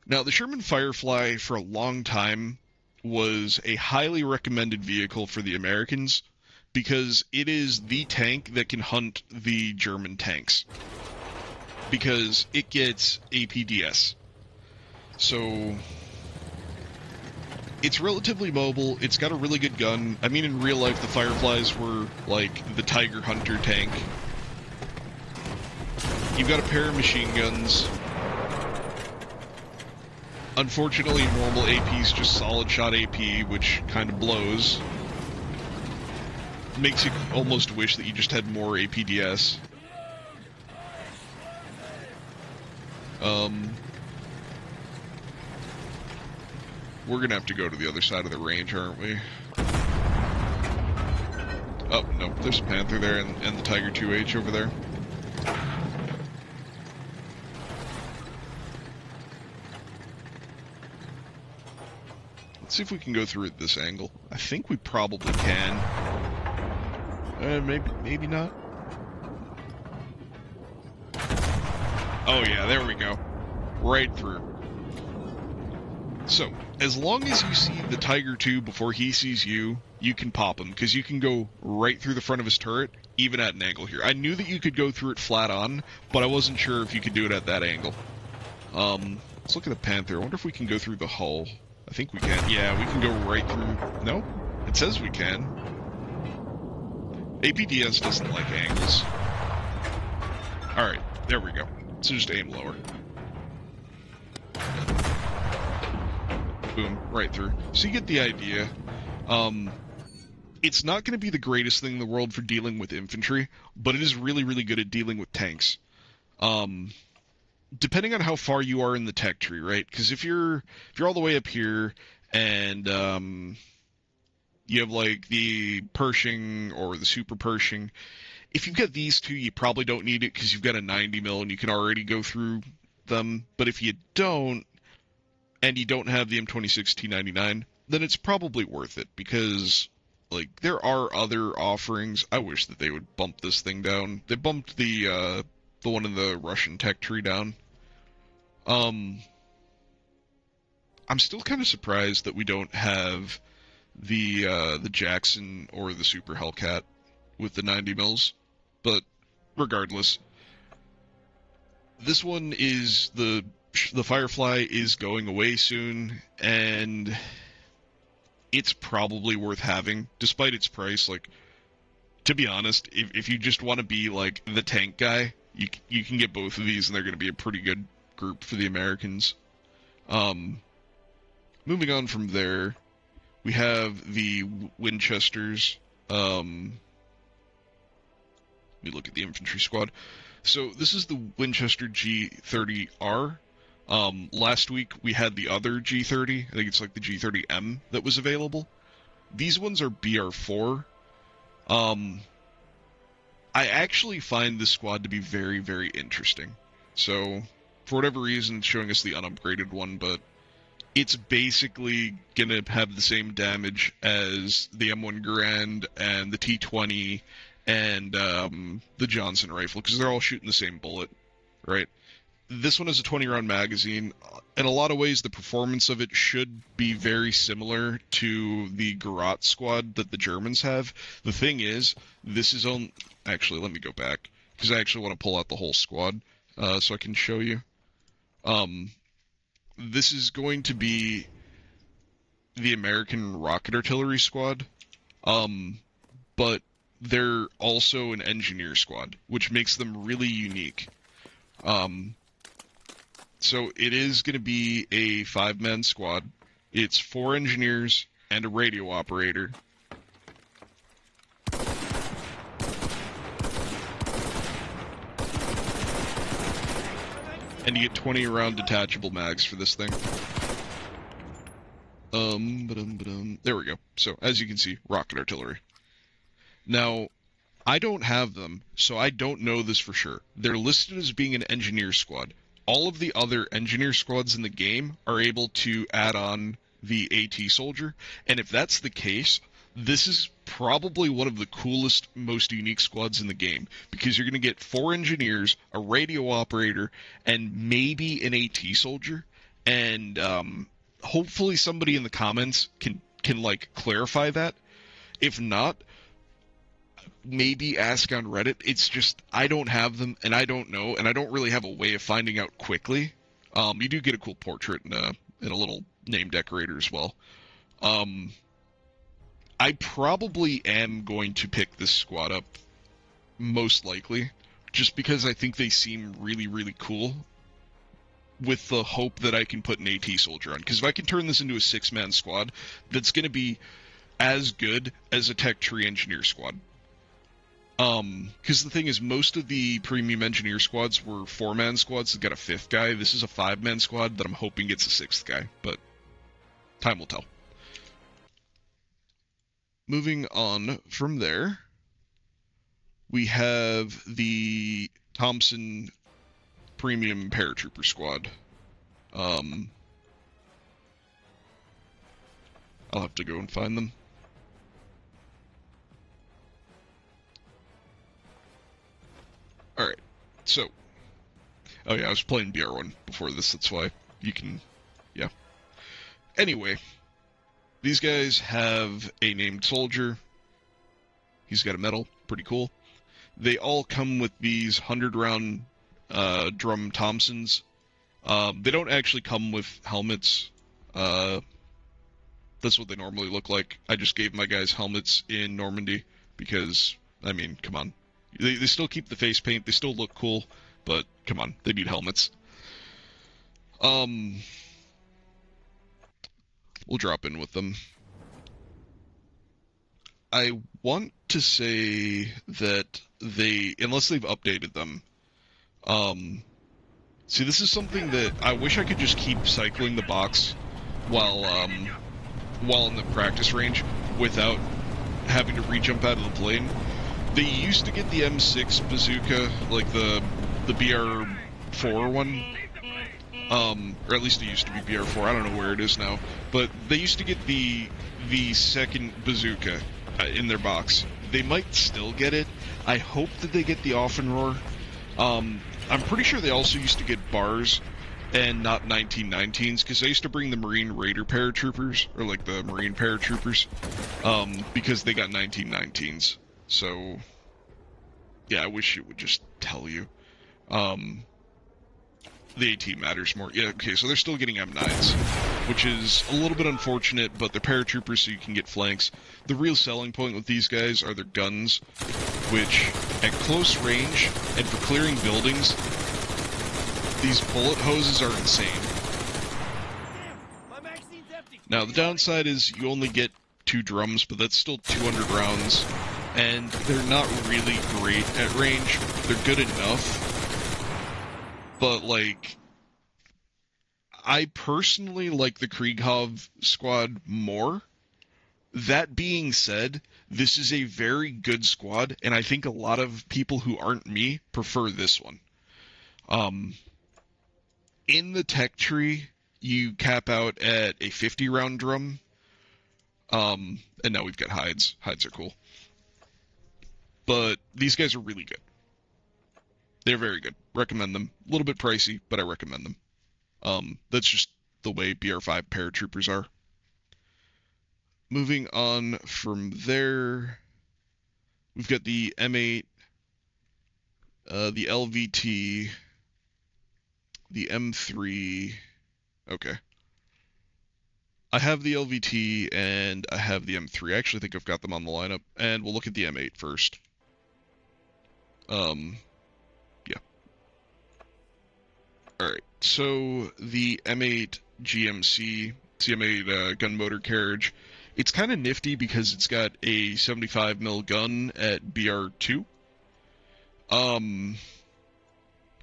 Now, the Sherman Firefly, for a long time, was a highly recommended vehicle for the Americans because it is the tank that can hunt the German tanks. Because it gets APDS. So, it's relatively mobile, it's got a really good gun. I mean, in real life, the Fireflies were, like, the Tiger Hunter tank. You've got a pair of machine guns. Unfortunately, normal AP is just solid shot AP, which kind of blows. Makes you almost wish that you just had more APDS. We're gonna have to go to the other side of the range, aren't we? Oh, no, there's a Panther there and the Tiger 2H over there. Let's see if we can go through at this angle. I think we probably can. Maybe not. Oh yeah, there we go. Right through. So, as long as you see the Tiger 2 before he sees you, you can pop him, because you can go right through the front of his turret, even at an angle here. I knew that you could go through it flat on, but I wasn't sure if you could do it at that angle. Let's look at the Panther. I wonder if we can go through the hull. I think we can. Yeah, we can go right through... No? It says we can. APDS doesn't like angles. Alright, there we go. So just aim lower. Boom, right through. So you get the idea. It's not going to be the greatest thing in the world for dealing with infantry, but it is really, really good at dealing with tanks. Depending on how far you are in the tech tree, right? Because if you're all the way up here and you have like the Pershing or the Super Pershing, if you've got these two, you probably don't need it because you've got a 90 mil and you can already go through them. But if you don't, and you don't have the M26 T99, then it's probably worth it, because like there are other offerings. I wish that they would bump this thing down. They bumped the one in the Russian tech tree down. Um, I'm still kind of surprised that we don't have the Jackson or the Super Hellcat with the 90 mils, but regardless, this one is the Firefly is going away soon, and it's probably worth having, despite its price. Like, to be honest, if you just want to be like the tank guy, you can get both of these, and they're going to be a pretty good group for the Americans. Moving on from there, we have the Winchesters. Let me look at the infantry squad. So this is the Winchester G30R. Last week we had the other G30. I think it's like the G30M that was available. These ones are BR4. I actually find this squad to be very, very interesting. So, for whatever reason, it's showing us the unupgraded one, but it's basically going to have the same damage as the M1 Garand and the T20 and the Johnson rifle, because they're all shooting the same bullet, right? This one has a 20-round magazine. In a lot of ways, the performance of it should be very similar to the Garot squad that the Germans have. The thing is, this is on... Actually, let me go back, because I actually want to pull out the whole squad so I can show you. This is going to be the American Rocket Artillery squad, but they're also an engineer squad, which makes them really unique. So it is going to be a 5-man squad. It's 4 engineers and a radio operator. And you get 20-round detachable mags for this thing. There we go. So, as you can see, rocket artillery. Now, I don't have them, so I don't know this for sure. They're listed as being an engineer squad. All of the other engineer squads in the game are able to add on the AT soldier, and if that's the case, this is probably one of the coolest, most unique squads in the game, because you're going to get 4 engineers, a radio operator, and maybe an AT soldier, and hopefully somebody in the comments can like clarify that. If not, maybe ask on Reddit. It's just, I don't have them, and I don't know, and I don't really have a way of finding out quickly. You do get a cool portrait and a little name decorator as well. I probably am going to pick this squad up, most likely, just because I think they seem really, really cool, with the hope that I can put an AT soldier on. Because if I can turn this into a 6-man squad, that's going to be as good as a tech tree engineer squad. Because the thing is, most of the premium engineer squads were 4-man squads that got a 5th guy. This is a 5-man squad that I'm hoping gets a 6th guy, but time will tell. Moving on from there, we have the Thompson Premium Paratrooper Squad. I'll have to go and find them. Alright, so... Oh yeah, I was playing BR1 before this, that's why you can... Yeah. Anyway, these guys have a named soldier. He's got a medal, pretty cool. They all come with these 100-round drum Thompsons. They don't actually come with helmets. That's what they normally look like. I just gave my guys helmets in Normandy because, I mean, come on. They still keep the face paint, they still look cool, but come on, they need helmets. We'll drop in with them. I want to say that they, unless they've updated them, see, this is something that I wish I could just keep cycling the box while in the practice range without having to re-jump out of the plane. They used to get the M6 bazooka, like the BR4 one, Or at least it used to be BR4. I don't know where it is now, but they used to get the second bazooka in their box. They might still get it. I hope that they get the Offenrohr. I'm pretty sure they also used to get bars and not 1919s, because they used to bring the Marine Raider paratroopers, or like the Marine paratroopers, because they got 1919s. So, yeah, I wish it would just tell you. The AT matters more. Yeah, okay, so they're still getting M9s, which is a little bit unfortunate, but they're paratroopers, so you can get flanks. The real selling point with these guys are their guns, which, at close range, and for clearing buildings, these bullet hoses are insane. Now, the downside is you only get 2 drums, but that's still 200 rounds, and they're not really great at range. They're good enough, but, like, I personally like the Krieghoff squad more. That being said, this is a very good squad, and I think a lot of people who aren't me prefer this one. In the tech tree, you cap out at a 50-round drum, and now we've got hides. Hides are cool. But these guys are really good. They're very good. Recommend them. A little bit pricey, but I recommend them. That's just the way BR5 paratroopers are. Moving on from there, we've got the M8, the LVT, the M3. Okay. I have the LVT and I have the M3. I actually think I've got them on the lineup, and we'll look at the M8 first. Yeah. Alright, so the M8 GMC, CM8 gun motor carriage, it's kind of nifty because it's got a 75mm gun at BR2.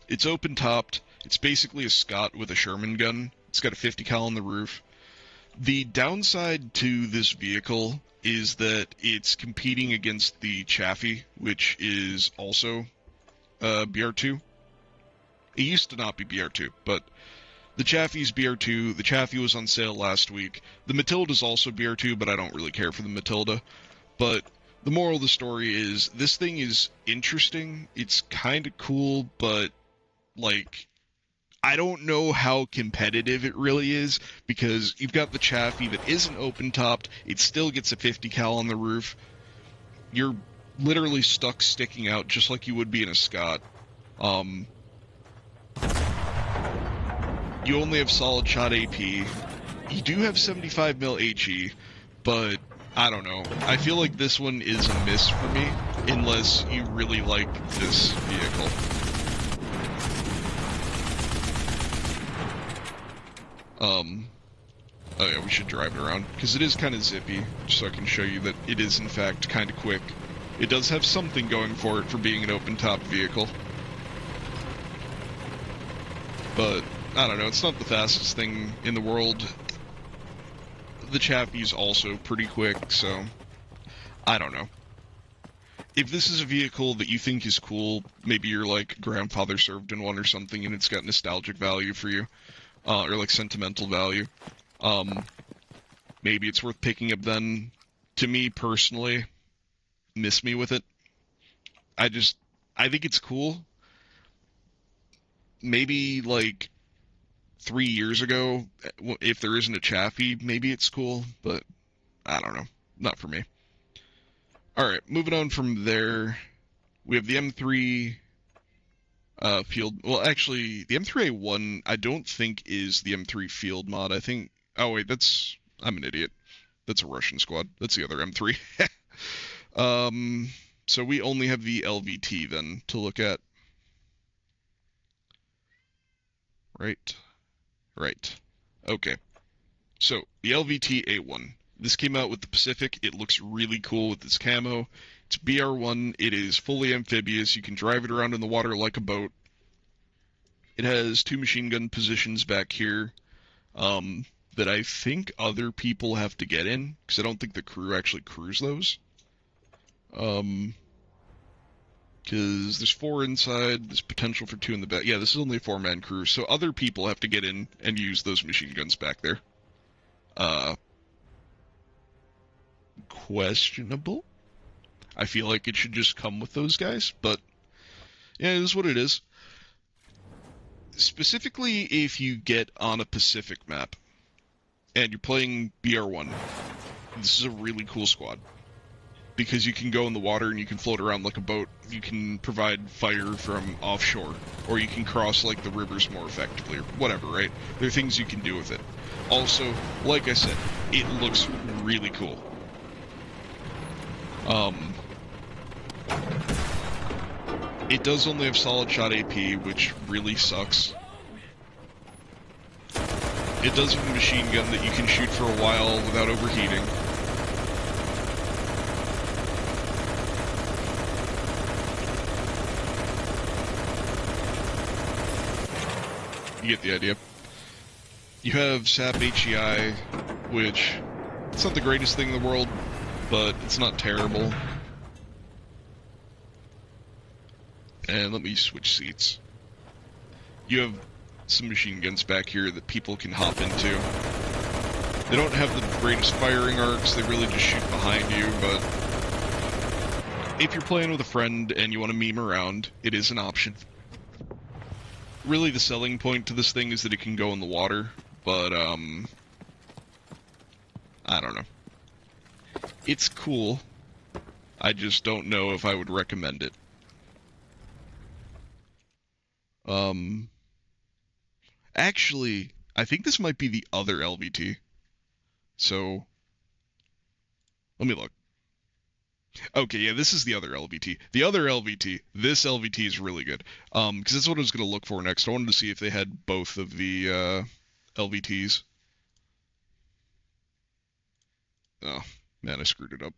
It's open-topped. It's basically a Scott with a Sherman gun. It's got a 50 cal on the roof. The downside to this vehicle is that it's competing against the Chaffee, which is also BR2. It used to not be BR2, but the Chaffee's BR2. The Chaffee was on sale last week. The Matilda's also BR2, but I don't really care for the Matilda. But the moral of the story is this thing is interesting. It's kind of cool, but, like, I don't know how competitive it really is, because you've got the Chaffee that isn't open-topped. It still gets a 50 cal on the roof. You're literally stuck sticking out just like you would be in a Scott. You only have solid shot AP. You do have 75mm HE, but I don't know. I feel like this one is a miss for me, unless you really like this vehicle. Oh yeah, we should drive it around, because it is kind of zippy, just so I can show you that it is in fact kind of quick. It does have something going for it for being an open-top vehicle. But, I don't know, it's not the fastest thing in the world. The Chaffee's also pretty quick, so I don't know. If this is a vehicle that you think is cool, maybe your, like, grandfather served in one or something and it's got nostalgic value for you, or, like, sentimental value, maybe it's worth picking up then. To me, personally, miss me with it. I think it's cool. Maybe, like, 3 years ago, if there isn't a Chaffee, maybe it's cool, but I don't know. Not for me. Alright, moving on from there, we have the M3 field. Well, actually, the M3A1 I don't think is the M3 field mod. I think... Oh, wait, I'm an idiot. That's a Russian squad. That's the other M3. So we only have the LVT then to look at. Right. Okay. So, the LVT A1. This came out with the Pacific. It looks really cool with this camo. It's BR1. It is fully amphibious. You can drive it around in the water like a boat. It has 2 machine gun positions back here that I think other people have to get in, because I don't think the crew actually crews those. Because there's 4 inside, there's potential for 2 in the back. Yeah, this is only a 4-man crew, so other people have to get in and use those machine guns back there. Questionable? I feel like it should just come with those guys, but yeah, it is what it is. Specifically, if you get on a Pacific map and you're playing BR1, this is a really cool squad. Because you can go in the water and you can float around like a boat. You can provide fire from offshore, or you can cross like the rivers more effectively, or whatever, right? There are things you can do with it. Also, like I said, it looks really cool. It does only have solid shot AP, which really sucks. It does have a machine gun that you can shoot for a while without overheating. You get the idea. You have SAP HEI, which it's not the greatest thing in the world, but it's not terrible. And let me switch seats. You have some machine guns back here that people can hop into. They don't have the greatest firing arcs, they really just shoot behind you, but if you're playing with a friend and you want to meme around, it is an option. Really, the selling point to this thing is that it can go in the water, but, I don't know. It's cool. I just don't know if I would recommend it. Actually, I think this might be the other LVT. So, let me look. Okay, yeah, this is the other LVT. The other LVT, this LVT is really good. Because that's what I was going to look for next. I wanted to see if they had both of the, LVTs. Oh, man, I screwed it up.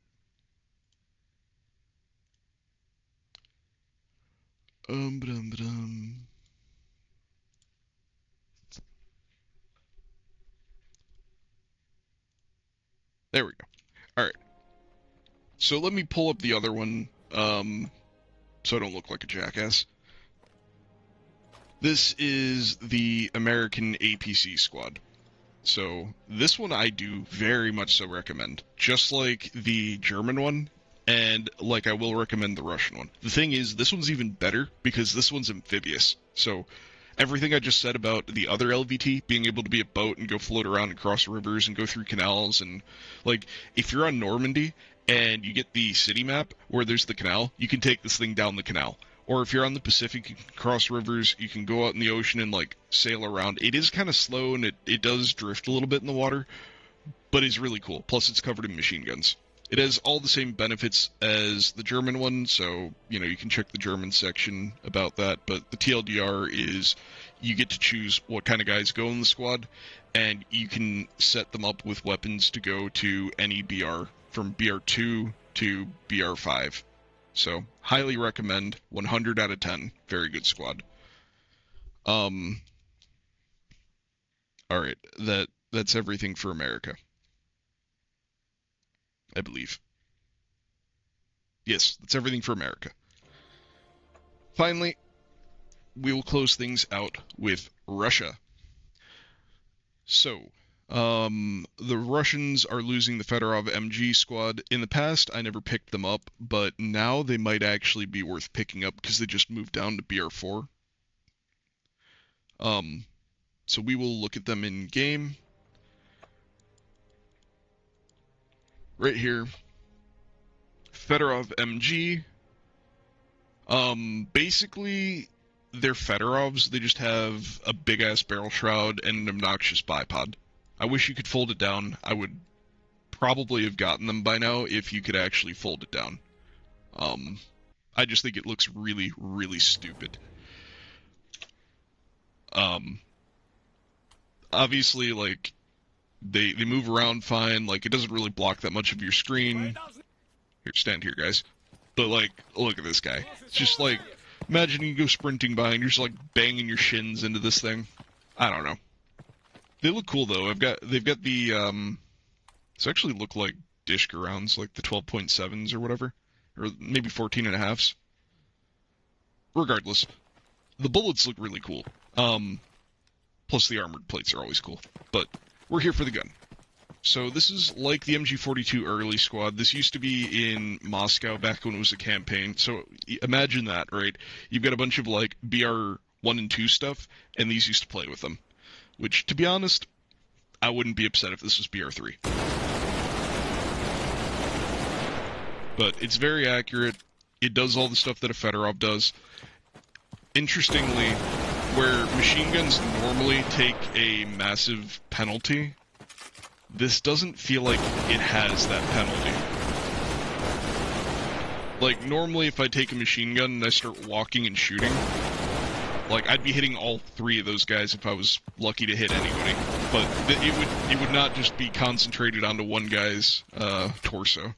There we go. Alright. So let me pull up the other one, so I don't look like a jackass. This is the American APC squad. So this one I do very much so recommend. Just like the German one, and like I will recommend the Russian one. The thing is, this one's even better because this one's amphibious. So everything I just said about the other LVT, being able to be a boat and go float around and cross rivers and go through canals, and like if you're on Normandy and you get the city map where there's the canal, you can take this thing down the canal. Or if you're on the Pacific, you can cross rivers, you can go out in the ocean and like sail around. It is kind of slow and it does drift a little bit in the water, but it's really cool. Plus it's covered in machine guns. It has all the same benefits as the German one, so, you know, you can check the German section about that, but the TLDR is you get to choose what kind of guys go in the squad, and you can set them up with weapons to go to any BR, from BR2 to BR5. So, highly recommend, 100 out of 10, very good squad. Alright, that's everything for America. I believe. Yes, that's everything for America. Finally, we will close things out with Russia. So, the Russians are losing the Fedorov MG squad. In the past, I never picked them up, but now they might actually be worth picking up because they just moved down to BR4. So we will look at them in game. Right here. Fedorov MG. Basically, they're Fedorovs. They just have a big-ass barrel shroud and an obnoxious bipod. I wish you could fold it down. I would probably have gotten them by now if you could actually fold it down. I just think it looks really, really stupid. Obviously, like, they move around fine. Like, it doesn't really block that much of your screen. Here, stand here, guys. But, like, look at this guy. It's just, like, imagine you go sprinting by and you're just, like, banging your shins into this thing. I don't know. They look cool, though. They've got the, these actually look like Dishka rounds, like the 12.7s or whatever. Or maybe 14.5s. regardless, the bullets look really cool. Plus the armored plates are always cool. But we're here for the gun. So this is like the MG42 early squad. This used to be in Moscow back when it was a campaign. So imagine that, right? You've got a bunch of like BR1 and 2 stuff, and these used to play with them. Which, to be honest, I wouldn't be upset if this was BR3. But it's very accurate. It does all the stuff that a Fedorov does. Interestingly, where machine guns normally take a massive penalty, this doesn't feel like it has that penalty. Like, normally if I take a machine gun and I start walking and shooting, like, I'd be hitting all 3 of those guys if I was lucky to hit anybody. But it would not just be concentrated onto one guy's torso.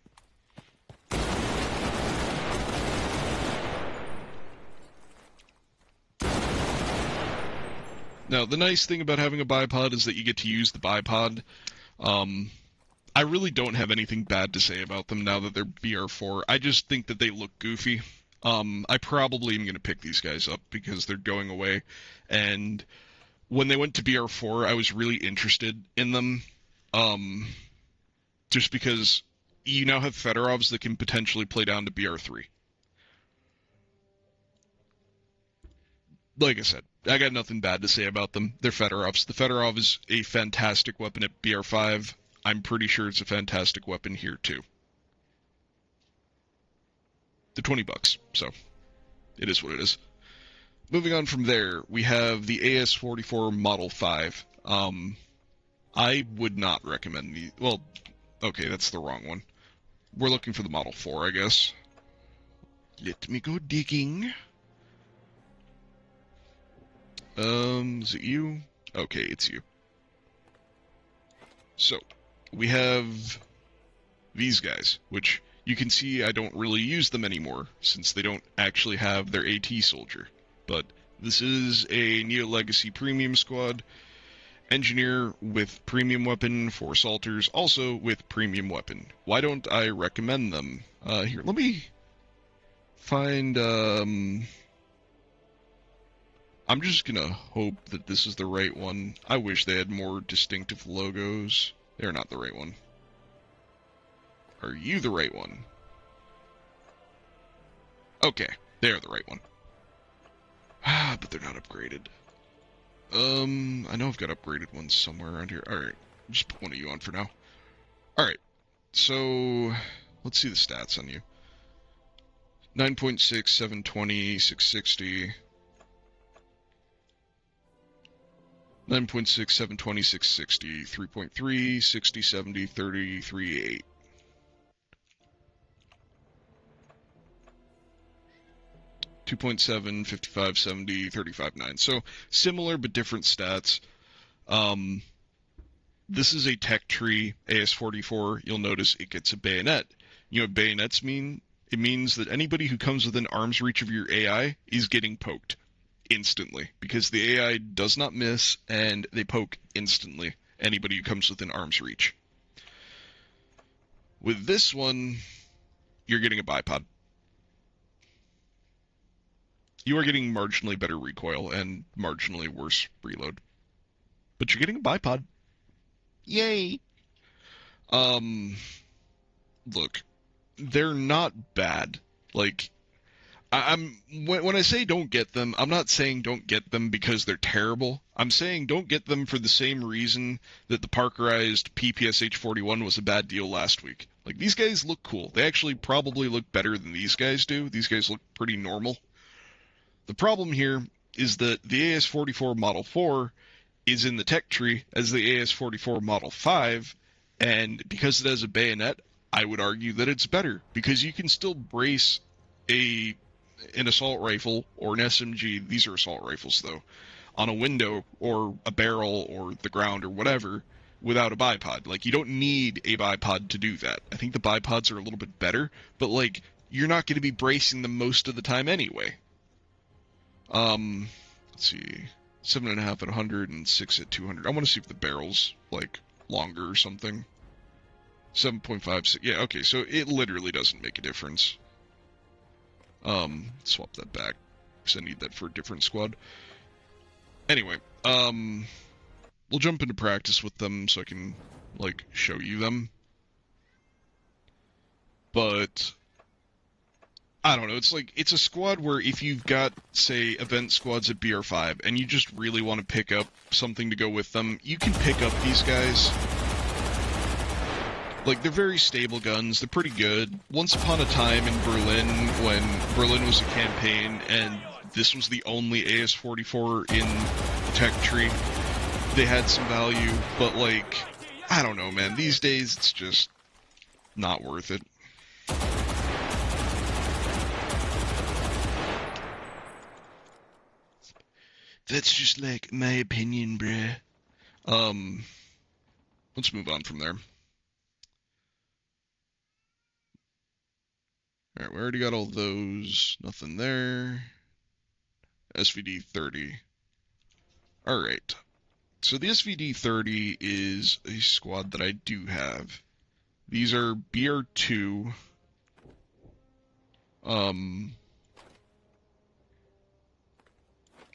Now, the nice thing about having a bipod is that you get to use the bipod. I really don't have anything bad to say about them now that they're BR4. I just think that they look goofy. I probably am going to pick these guys up because they're going away. And when they went to BR4, I was really interested in them. Just because you now have Fedorovs that can potentially play down to BR3. Like I said, I got nothing bad to say about them. They're Fedorovs. The Fedorov is a fantastic weapon at BR5. I'm pretty sure it's a fantastic weapon here, too. The $20, so it is what it is. Moving on from there, we have the AS44 Model 5. I would not recommend the... Well, okay, that's the wrong one. We're looking for the Model 4, I guess. Let me go digging. Is it you? Okay, it's you. So, we have these guys, which you can see I don't really use them anymore, since they don't actually have their AT soldier. But this is a Neo Legacy Premium Squad, engineer with premium weapon for assaulters, also with premium weapon. Why don't I recommend them? Here, let me find, I'm just gonna hope that this is the right one. I wish they had more distinctive logos. They're not the right one. Are you the right one? Okay, they're the right one. Ah, but they're not upgraded. I know I've got upgraded ones somewhere around here. Alright, just put one of you on for now. Alright, so let's see the stats on you. 9.6, 720, 660... 9.6, 720, 660, 3.3, 60, 70, 33, 8. .7, 55, 70, 35, 9. So similar but different stats. This is a tech tree AS44. You'll notice it gets a bayonet. You know what bayonets mean? It means that anybody who comes within arm's reach of your AI is getting poked instantly, because the AI does not miss, and they poke instantly anybody who comes within arm's reach. With this one, you're getting a bipod. You are getting marginally better recoil and marginally worse reload. But you're getting a bipod. Yay! Look, they're not bad. Like, when I say don't get them, I'm not saying don't get them because they're terrible. I'm saying don't get them for the same reason that the Parkerized PPSH-41 was a bad deal last week. Like, these guys look cool. They actually probably look better than these guys do. These guys look pretty normal. The problem here is that the AS-44 Model 4 is in the tech tree as the AS-44 Model 5, and because it has a bayonet, I would argue that it's better, because you can still brace an assault rifle or an SMG, these are assault rifles though, on a window or a barrel or the ground or whatever without a bipod. Like, you don't need a bipod to do that. I think the bipods are a little bit better, but like, you're not going to be bracing them most of the time anyway. Let's see, 7.5 at 100 and 6 at 200. I want to see if the barrel's like longer or something. 7.5, yeah, okay, so it literally doesn't make a difference. Swap that back. because I need that for a different squad. Anyway, we'll jump into practice with them so I can, like, show you them. But I don't know, it's a squad where if you've got, say, event squads at BR5, and you just really want to pick up something to go with them, you can pick up these guys. Like, they're very stable guns, they're pretty good. Once upon a time in Berlin, when Berlin was a campaign, and this was the only AS-44 in the tech tree, they had some value, but, like, I don't know, man, these days it's just not worth it. That's just, like, my opinion, bruh. Let's move on from there. Alright, we already got all those. Nothing there. SVD-30. Alright. So the SVD-30 is a squad that I do have. These are BR2.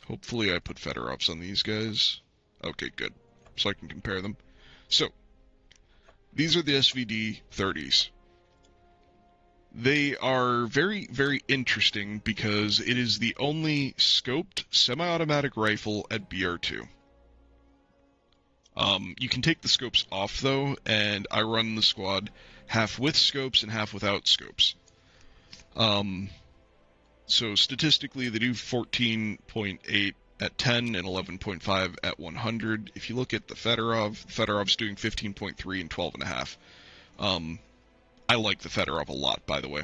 Hopefully I put Fedorovs on these guys. Okay, good. So I can compare them. So, these are the SVD-30s. They are very, very interesting because it is the only scoped semi-automatic rifle at BR2. You can take the scopes off, though, and I run the squad half with scopes and half without scopes. So statistically, they do 14.8 at 10 and 11.5 at 100. If you look at the Fedorov's doing 15.3 and 12.5. I like the Fedorov a lot, by the way.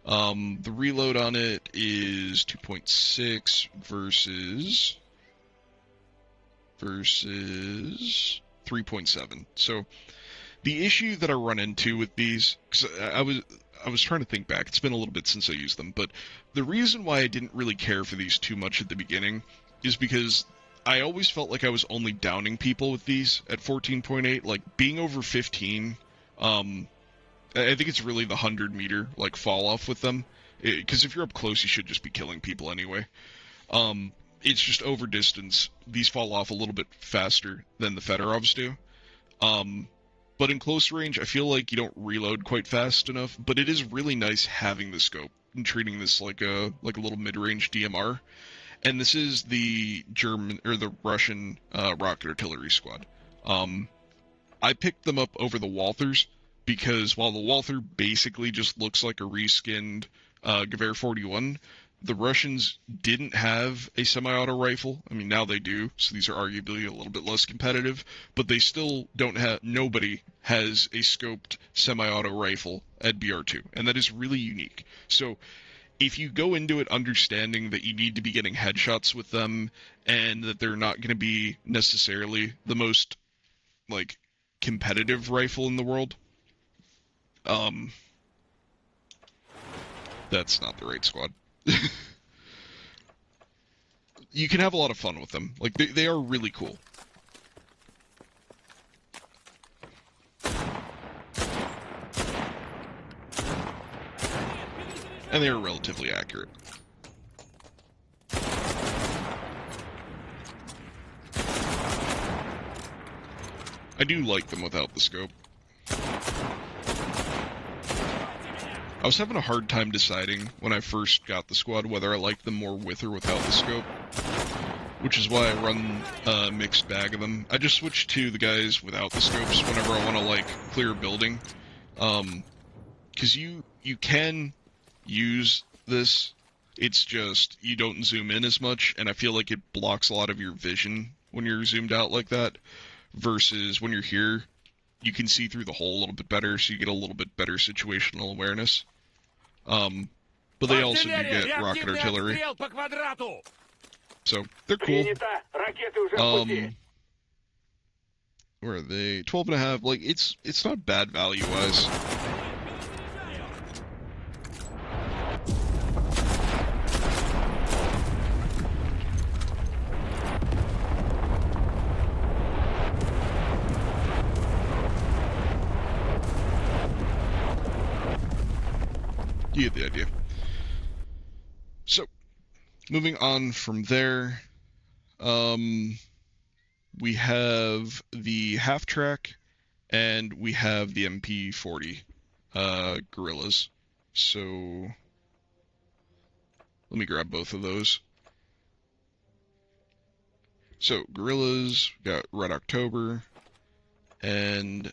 The reload on it is 2.6 versus 3.7. So the issue that I run into with these, because I was trying to think back. It's been a little bit since I used them, but the reason why I didn't really care for these too much at the beginning is because I always felt like I was only downing people with these at 14.8. Like, being over 15, I think it's really the 100-meter, like, fall-off with them. Because if you're up close, you should just be killing people anyway. It's just over distance. These fall off a little bit faster than the Fedorovs do. But in close range, I feel like you don't reload quite fast enough. But it is really nice having the scope and treating this like a little mid-range DMR. And this is the Russian rocket artillery squad. I picked them up over the Walthers because while the Walther basically just looks like a reskinned Gewehr 41, the Russians didn't have a semi-auto rifle. I mean, now they do, so these are arguably a little bit less competitive, but they still don't have, nobody has a scoped semi-auto rifle at BR2, and that is really unique. So if you go into it understanding that you need to be getting headshots with them, and that they're not going to be necessarily the most, like, competitive rifle in the world, that's not the right squad. You can have a lot of fun with them. Like, they are really cool. And they are relatively accurate. I do like them without the scope. I was having a hard time deciding when I first got the squad whether I liked them more with or without the scope, which is why I run a mixed bag of them. I just switch to the guys without the scopes whenever I want to, like, clear a building. Because you can use this, it's just you don't zoom in as much, and I feel like it blocks a lot of your vision when you're zoomed out like that, versus when you're here, you can see through the hole a little bit better, so you get a little bit better situational awareness. But they also do get rocket artillery. So, they're cool. Where are they? 12.5, like, it's not bad value-wise. You get the idea. So, Moving on from there, we have the half track and we have the MP40 guerrillas. So let me grab both of those. So guerrillas, we got Red October, and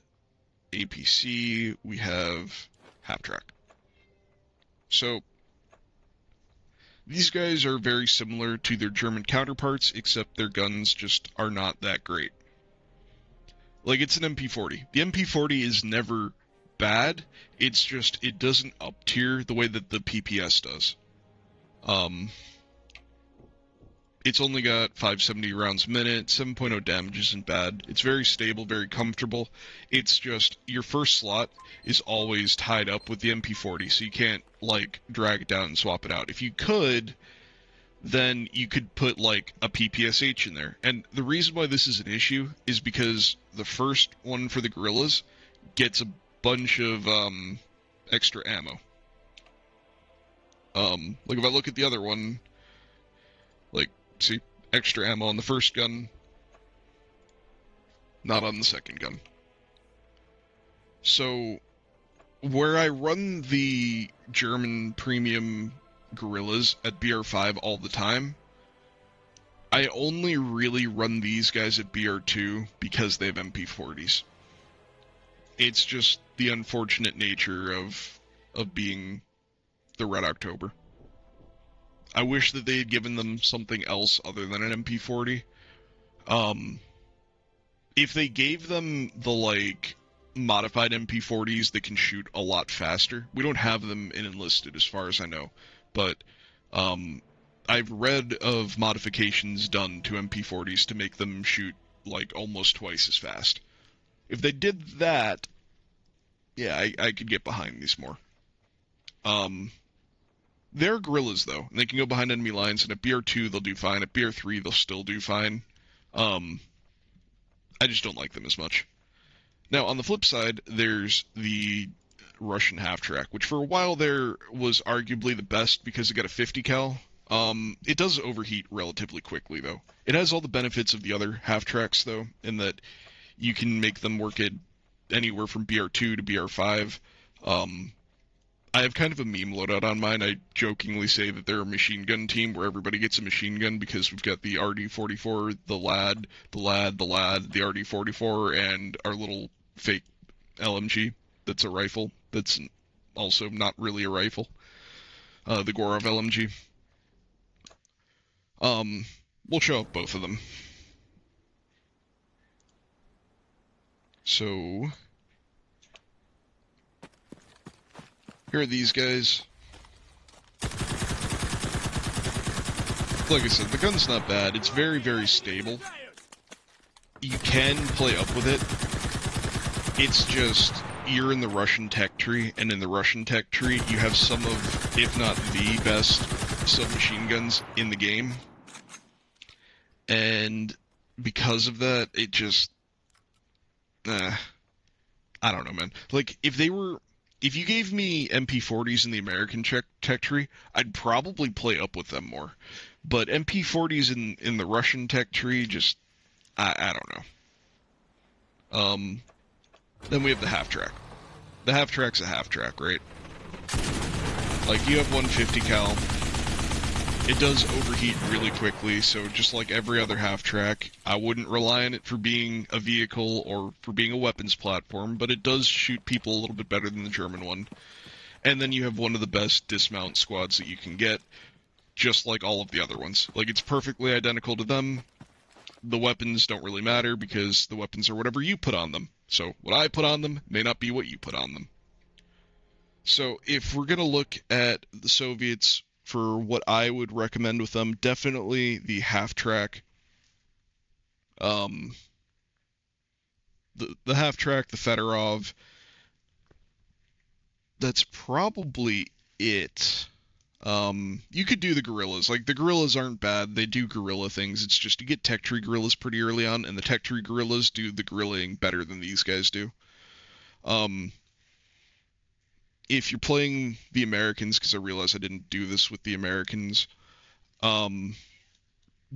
APC, we have half track. So these guys are very similar to their German counterparts, except their guns just are not that great. Like, it's an MP40. The MP40 is never bad, it's just, it doesn't up tier the way that the PPS does. It's only got 570 rounds a minute, 7.0 damage isn't bad. It's very stable, very comfortable. It's just, your first slot is always tied up with the MP40, so you can't, like, drag it down and swap it out. If you could, then you could put, like, a PPSH in there. And the reason why this is an issue is because the first one for the guerrillas gets a bunch of, extra ammo. Like, if I look at the other one, like, see, extra ammo on the first gun, not on the second gun. So, where I run the German premium guerrillas at BR5 all the time, I only really run these guys at BR2 because they have MP40s. It's just the unfortunate nature of being the Red October. I wish that they had given them something else other than an MP40. If they gave them the, like, modified MP40s that can shoot a lot faster, we don't have them in Enlisted as far as I know, but I've read of modifications done to MP40s to make them shoot, like, almost twice as fast. If they did that, yeah, I could get behind these more. They're guerrillas, though, and they can go behind enemy lines, and at BR2 they'll do fine, at BR3 they'll still do fine. I just don't like them as much. Now, on the flip side, there's the Russian half-track, which for a while there was arguably the best because it got a 50 cal. It does overheat relatively quickly, though. It has all the benefits of the other half-tracks, though, in that you can make them work at anywhere from BR2 to BR5. I have kind of a meme loadout on mine. I jokingly say that they're a machine gun team where everybody gets a machine gun because we've got the RD-44, the LAD, the RD-44, and our little fake LMG that's a rifle that's also not really a rifle. The Gorov LMG. We'll show up both of them. So, here are these guys. Like I said, the gun's not bad. It's very, very stable. You can play up with it. It's just, you're in the Russian tech tree, and in the Russian tech tree, you have some of, if not the best, submachine guns in the game. And because of that, it just, I don't know, man. Like, if you gave me MP40s in the American tech tree, I'd probably play up with them more. But MP40s in the Russian tech tree, just, I don't know. Then we have the half-track. The half-track's a half-track, right? Like, you have 150 cal. It does overheat really quickly, so just like every other half-track, I wouldn't rely on it for being a vehicle or for being a weapons platform, but it does shoot people a little bit better than the German one. And then you have one of the best dismount squads that you can get, just like all of the other ones. Like, it's perfectly identical to them. The weapons don't really matter because the weapons are whatever you put on them. So what I put on them may not be what you put on them. So if we're going to look at the Soviets for what I would recommend with them, definitely the half-track. The half-track, the Fedorov. That's probably it. You could do the guerrillas. Like, the guerrillas aren't bad. They do guerrilla things. It's just you get tech tree guerrillas pretty early on, and the tech tree guerrillas do the guerrilling better than these guys do. If you're playing the Americans, because I realize I didn't do this with the Americans, Um,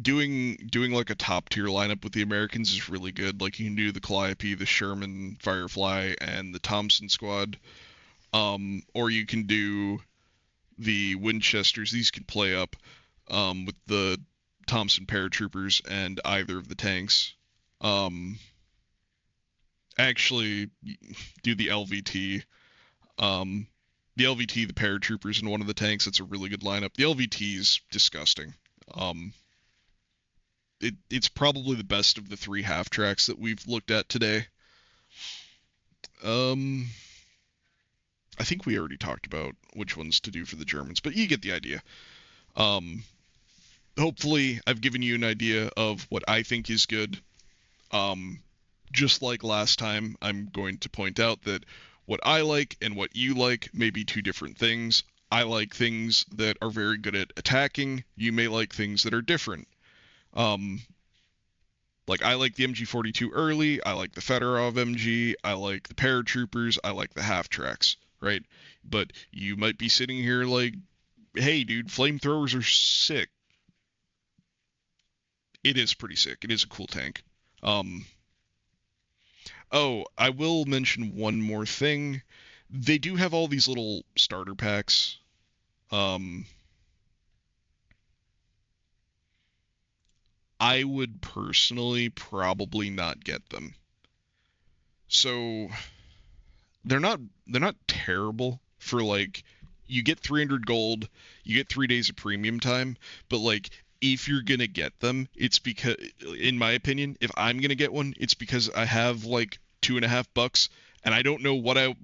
doing like a top tier lineup with the Americans is really good. Like you can do the Calliope, the Sherman, Firefly, and the Thompson squad. Or you can do the Winchesters. These could play up with the Thompson paratroopers and either of the tanks. Um, Actually, do the LVT. Um, the LVT, the paratroopers, and one of the tanks. It's a really good lineup. The LVT is disgusting. Um, it's probably the best of the three half tracks that we've looked at today. Um, I think we already talked about which ones to do for the Germans, but you get the idea. Um, Hopefully, I've given you an idea of what I think is good. Um, just like last time, I'm going to point out that what I like and what you like may be two different things. I like things that are very good at attacking. You may like things that are different. Um, like I like the MG42 early. I like the Fedorov MG. I like the paratroopers. I like the half tracks, right? But you might be sitting here like, hey, dude, flamethrowers are sick. It is pretty sick. It is a cool tank. Um, Oh, I will mention one more thing. They do have all these little starter packs. Um, I would personally probably not get them. So they're not terrible for like you get 300 gold, you get 3 days of premium time, but like if you're gonna get them, it's because, in my opinion, if I'm gonna get one, it's because I have like $2.50, and I don't know what I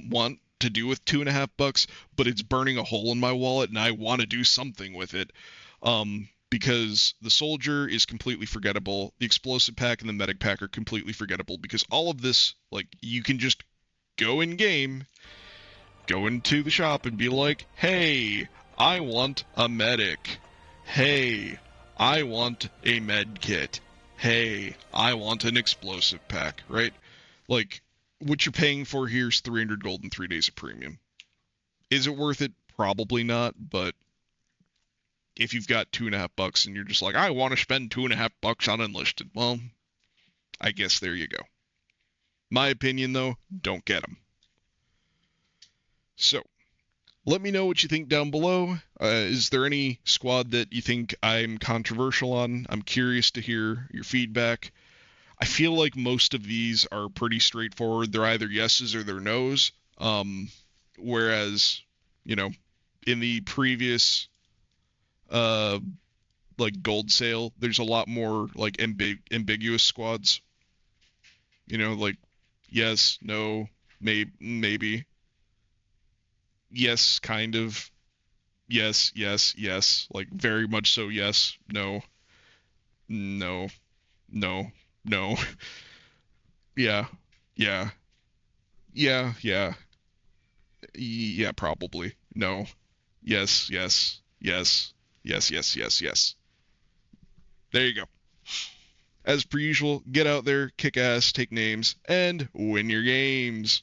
want to do with $2.50, but it's burning a hole in my wallet, and I want to do something with it. Because the soldier is completely forgettable, the explosive pack and the medic pack are completely forgettable because all of this, like, you can just go in game, go into the shop and be like, hey, I want a medic. Hey, I want a med kit. Hey, I want an explosive pack, right? Like, what you're paying for here is 300 gold and 3 days of premium. Is it worth it? Probably not, but if you've got $2.50 and you're just like, I want to spend $2.50 on Enlisted, well, I guess there you go. My opinion, though, don't get them. So, let me know what you think down below. Is there any squad that you think I'm controversial on? I'm curious to hear your feedback. I feel like most of these are pretty straightforward. They're either yeses or they're nos. Whereas, you know, in the previous uh, like gold sale, there's a lot more like ambiguous squads. Like yes, no, maybe, yes, kind of, yes, yes, yes, like very much so, yes, no, no, no, no, yeah, yeah, yeah, yeah, yeah, probably, no, yes, yes, yes, yes, yes, yes, yes. There you go. As per usual, get out there, kick ass, take names, and win your games.